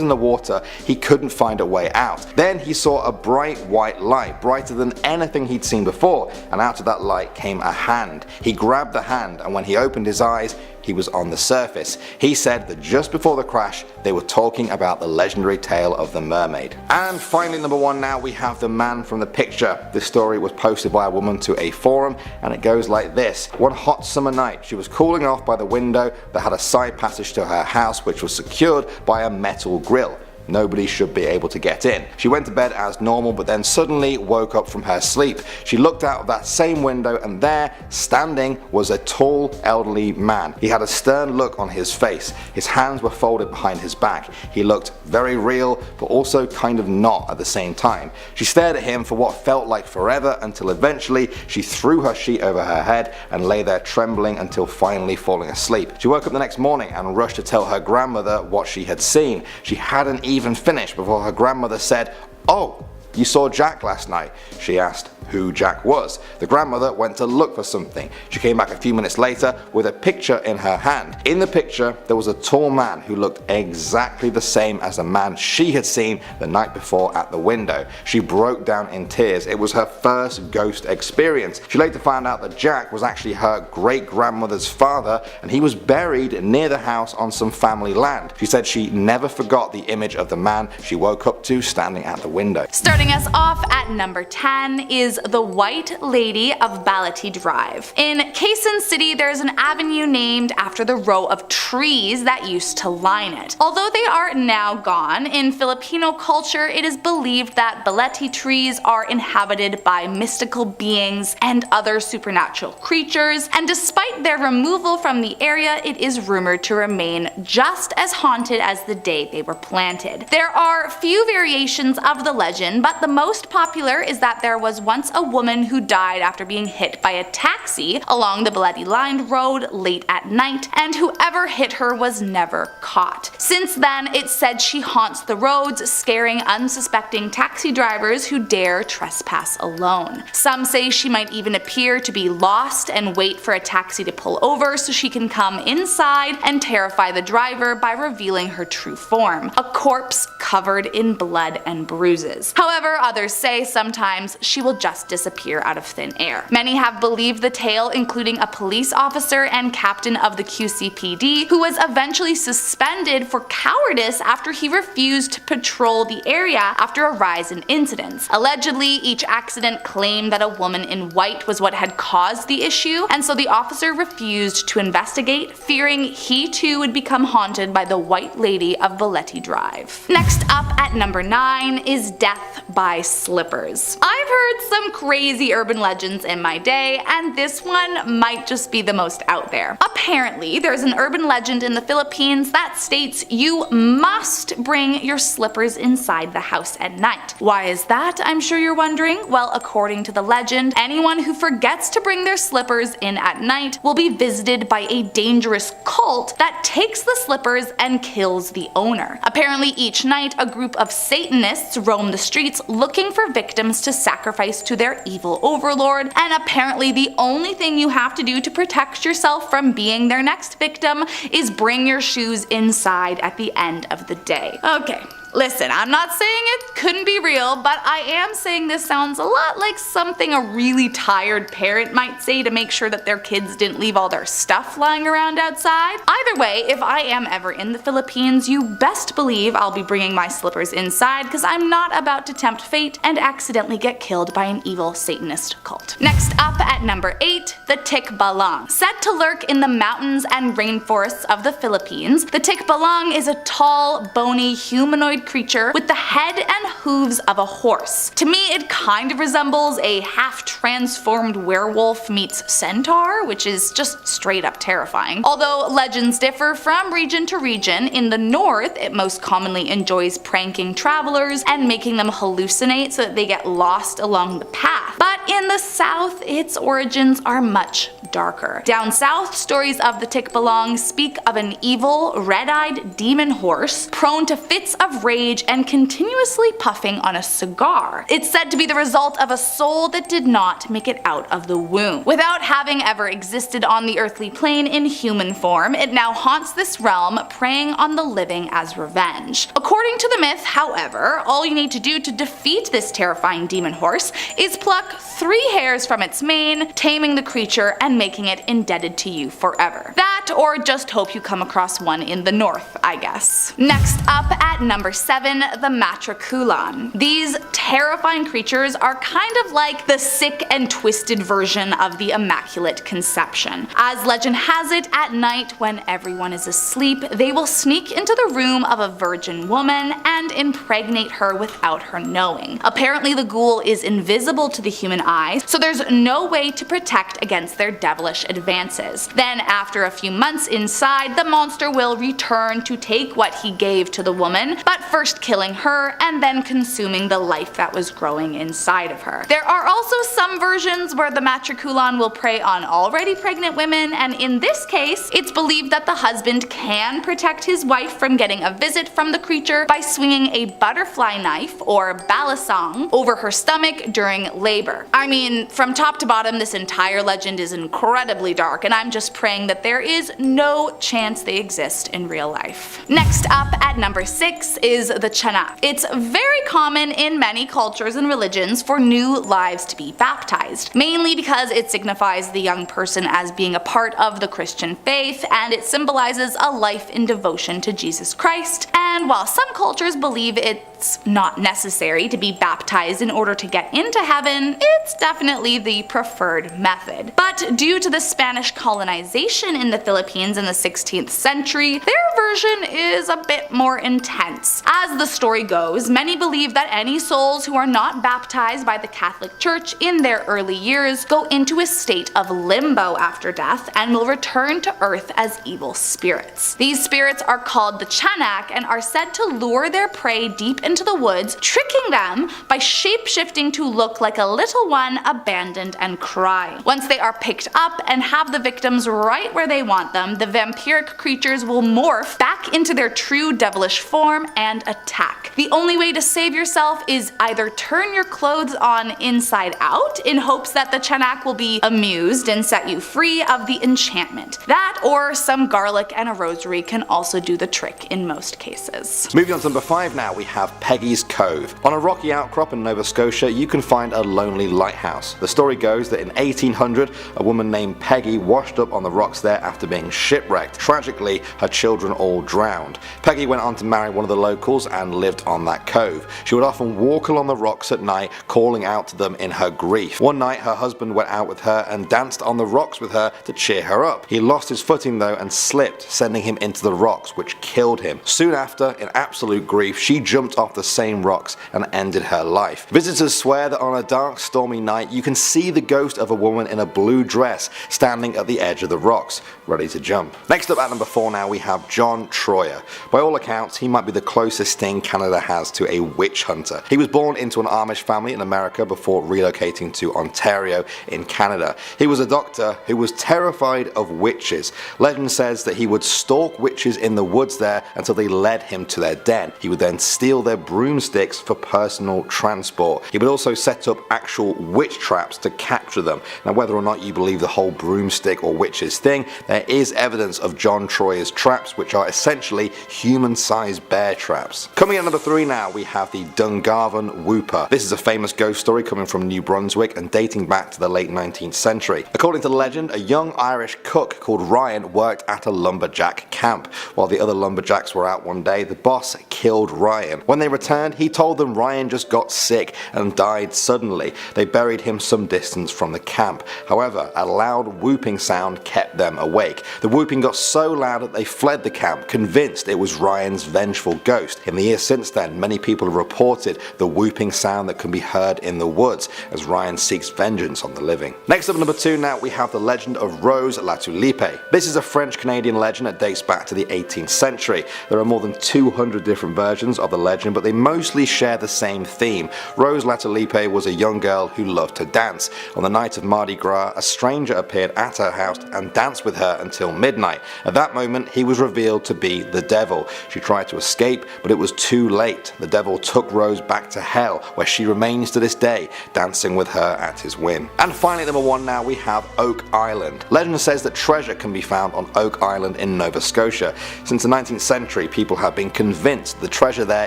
in the water, he couldn't find a way out. Then he saw a bright white light, brighter than anything he'd seen before, and out of that light came a hand. He grabbed the hand, and when he opened his eyes, he was on the surface. He said that just before the crash, they were talking about the legendary tale of the mermaid. And finally, number 1 now, we have the man from the picture. This story was posted by a woman to a forum, and it goes like this. One hot summer night, she was cooling off by the window that had a side passage to her house which was secured by a metal grill. Nobody should be able to get in. She went to bed as normal, but then suddenly woke up from her sleep. She looked out of that same window, and there, standing, was a tall, elderly man. He had a stern look on his face. His hands were folded behind his back. He looked very real, but also kind of not at the same time. She stared at him for what felt like forever, until eventually she threw her sheet over her head and lay there trembling until finally falling asleep. She woke up the next morning and rushed to tell her grandmother what she had seen. She hadn't even finished before her grandmother said, "Oh, you saw Jack last night?" She asked who Jack was. The grandmother went to look for something. She came back a few minutes later with a picture in her hand. In the picture, there was a tall man who looked exactly the same as the man she had seen the night before at the window. She broke down in tears. It was her first ghost experience. She later found out that Jack was actually her great-grandmother's father, and he was buried near the house on some family land. She said she never forgot the image of the man she woke up to standing at the window. Starting us off at number 10 is the White Lady of Balati Drive. In Quezon City, there is an avenue named after the row of trees that used to line it. Although they are now gone, in Filipino culture it is believed that baleti trees are inhabited by mystical beings and other supernatural creatures, and despite their removal from the area, it is rumored to remain just as haunted as the day they were planted. There are few variations of the legend, but the most popular is that there was once a woman who died after being hit by a taxi along the baleti-lined road late at night, and whoever hit her was never caught. Since then, it's said she haunts the roads, scaring unsuspecting taxi drivers who dare trespass alone. Some say she might even appear to be lost and wait for a taxi to pull over so she can come inside and terrify the driver by revealing her true form, a corpse covered in blood and bruises. However, others say sometimes she will just disappear out of thin air. Many have believed the tale, including a police officer and captain of the QCPD who was eventually suspended for cowardice after he refused to patrol the area after a rise in incidents. Allegedly, each accident claimed that a woman in white was what had caused the issue, and so the officer refused to investigate, fearing he too would become haunted by the White Lady of Baleti Drive. Next up at number 9 is Death by Slippers. I've heard some crazy urban legends in my day, and this one might just be the most out there. Apparently, there's an urban legend in the Philippines that states you must bring your slippers inside the house at night. Why is that, I'm sure you're wondering? Well, according to the legend, anyone who forgets to bring their slippers in at night will be visited by a dangerous cult that takes the slippers and kills the owner. Apparently, each night a group of Satanists roam the streets spirits looking for victims to sacrifice to their evil overlord, and apparently the only thing you have to do to protect yourself from being their next victim is bring your shoes inside at the end of the day. Okay. Listen, I'm not saying it couldn't be real, but I am saying this sounds a lot like something a really tired parent might say to make sure that their kids didn't leave all their stuff lying around outside. Either way, if I am ever in the Philippines, you best believe I'll be bringing my slippers inside, because I'm not about to tempt fate and accidentally get killed by an evil Satanist cult. Next up at number 8, the tikbalang. Said to lurk in the mountains and rainforests of the Philippines, the tikbalang is a tall, bony, humanoid creature with the head and hooves of a horse. To me, it kind of resembles a half-transformed werewolf meets centaur, which is just straight up terrifying. Although legends differ from region to region, in the north it most commonly enjoys pranking travelers and making them hallucinate so that they get lost along the path. But in the south, its origins are much darker. Down south, stories of the tikbalang speak of an evil, red-eyed demon horse prone to fits of rage and continuously puffing on a cigar. It's said to be the result of a soul that did not make it out of the womb. Without having ever existed on the earthly plane in human form, it now haunts this realm, preying on the living as revenge. According to the myth, however, all you need to do to defeat this terrifying demon horse is pluck 3 hairs from its mane, taming the creature and making it indebted to you forever. That, or just hope you come across one in the north, I guess. Next up at number 7, the matriculan. These terrifying creatures are kind of like the sick and twisted version of the Immaculate Conception. As legend has it, at night when everyone is asleep, they will sneak into the room of a virgin woman and impregnate her without her knowing. Apparently the ghoul is invisible to the human eye, so there's no way to protect against their devilish advances. Then after a few months inside, the monster will return to take what he gave to the woman, but first killing her and then consuming the life that was growing inside of her. There are also some versions where the matriculan will prey on already pregnant women, and in this case, it's believed that the husband can protect his wife from getting a visit from the creature by swinging a butterfly knife, or balisong, over her stomach during labor. I mean, from top to bottom, this entire legend is incredibly dark, and I'm just praying that there is no chance they exist in real life. Next up at number 6 is the chanak. It's very common in many cultures and religions for new lives to be baptized, mainly because it signifies the young person as being a part of the Christian faith, and it symbolizes a life in devotion to Jesus Christ. And while some cultures believe it's not necessary to be baptized in order to get into heaven, it's definitely the preferred method. But due to the Spanish colonization in the Philippines in the 16th century, their version is a bit more intense. As the story goes, many believe that any souls who are not baptized by the Catholic Church in their early years go into a state of limbo after death and will return to earth as evil spirits. These spirits are called the chanak and are said to lure their prey deep into the woods, tricking them by shape-shifting to look like a little one abandoned and crying. Once they are picked up and have the victims right where they want them, the vampiric creatures will morph back into their true devilish form and attack. The only way to save yourself is either turn your clothes on inside out in hopes that the chanak will be amused and set you free of the enchantment. That, or some garlic and a rosary can also do the trick in most cases. Moving on to number 5 now, we have Peggy's Cove. On a rocky outcrop in Nova Scotia, you can find a lonely lighthouse. The story goes that in 1800, a woman named Peggy washed up on the rocks there after being shipwrecked. Tragically, her children all drowned. Peggy went on to marry one of the locals and lived on that cove. She would often walk along the rocks at night, calling out to them in her grief. One night, her husband went out with her and danced on the rocks with her to cheer her up. He lost his footing though and slipped, sending him into the rocks, which killed him. Soon after, in absolute grief, she jumped off the same rocks and ended her life. Visitors swear that on a dark, stormy night, you can see the ghost of a woman in a blue dress standing at the edge of the rocks, ready to jump. Next up at number 4 now, we have John Troyer. By all accounts, he might be the closest thing Canada has to a witch hunter. He was born into an Amish family in America before relocating to Ontario in Canada. He was a doctor who was terrified of witches. Legend says that he would stalk witches in the woods there until they led him to their den. He would then steal their broomsticks for personal transport. He would also set up actual witch traps to capture them. Now, whether or not you believe the whole broomstick or witches thing, there is evidence of John Troyer's traps, which are essentially human-sized bear traps. Coming at number 3 now, we have the Dungarvan Whooper. This is a famous ghost story coming from New Brunswick and dating back to the late 19th century. According to legend, a young Irish cook called Ryan worked at a lumberjack camp. While the other lumberjacks were out one day, the boss killed Ryan. When they returned, he told them Ryan just got sick and died suddenly. They buried him some distance from the camp. However, a loud whooping sound kept them awake. The whooping got so loud that they fled the camp, convinced it was Ryan's vengeful ghost. In the years since then, many people have reported the whooping sound that can be heard in the woods as Ryan seeks vengeance on the living. Next up, number 2 now, we have the legend of Rose La Tulipe. This is a French-Canadian legend that dates back to the 18th century. There are more than 200 different versions of the legend, but they mostly share the same theme. Rose La Tulipe was a young girl who loved to dance. On the night of Mardi Gras, a stranger appeared at her house and danced with her until midnight. At that moment, he was revealed to be the devil. She tried to escape, but it was too late. The devil took Rose back to hell, where she remains to this day, dancing with her at his whim. And finally, number 1 now, we have Oak Island. Legend says that treasure can be found on Oak Island in Nova Scotia. Since the 19th century, people have been convinced the treasure there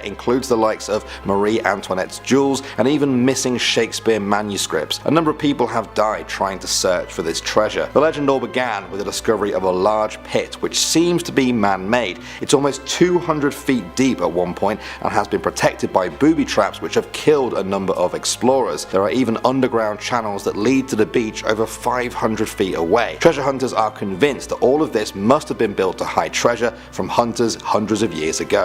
includes the likes of Marie Antoinette's jewels and even missing Shakespeare manuscripts. A number of people have died trying to search for this treasure. The legend all began with the discovery of a large pit which seems to be man-made. It's almost 200 feet deep at one point and has been protected by booby traps which have killed a number of explorers. There are even underground channels that lead to the beach over 500 feet away. Treasure hunters are convinced that all of this must have been built to hide treasure from hunters hundreds of years ago.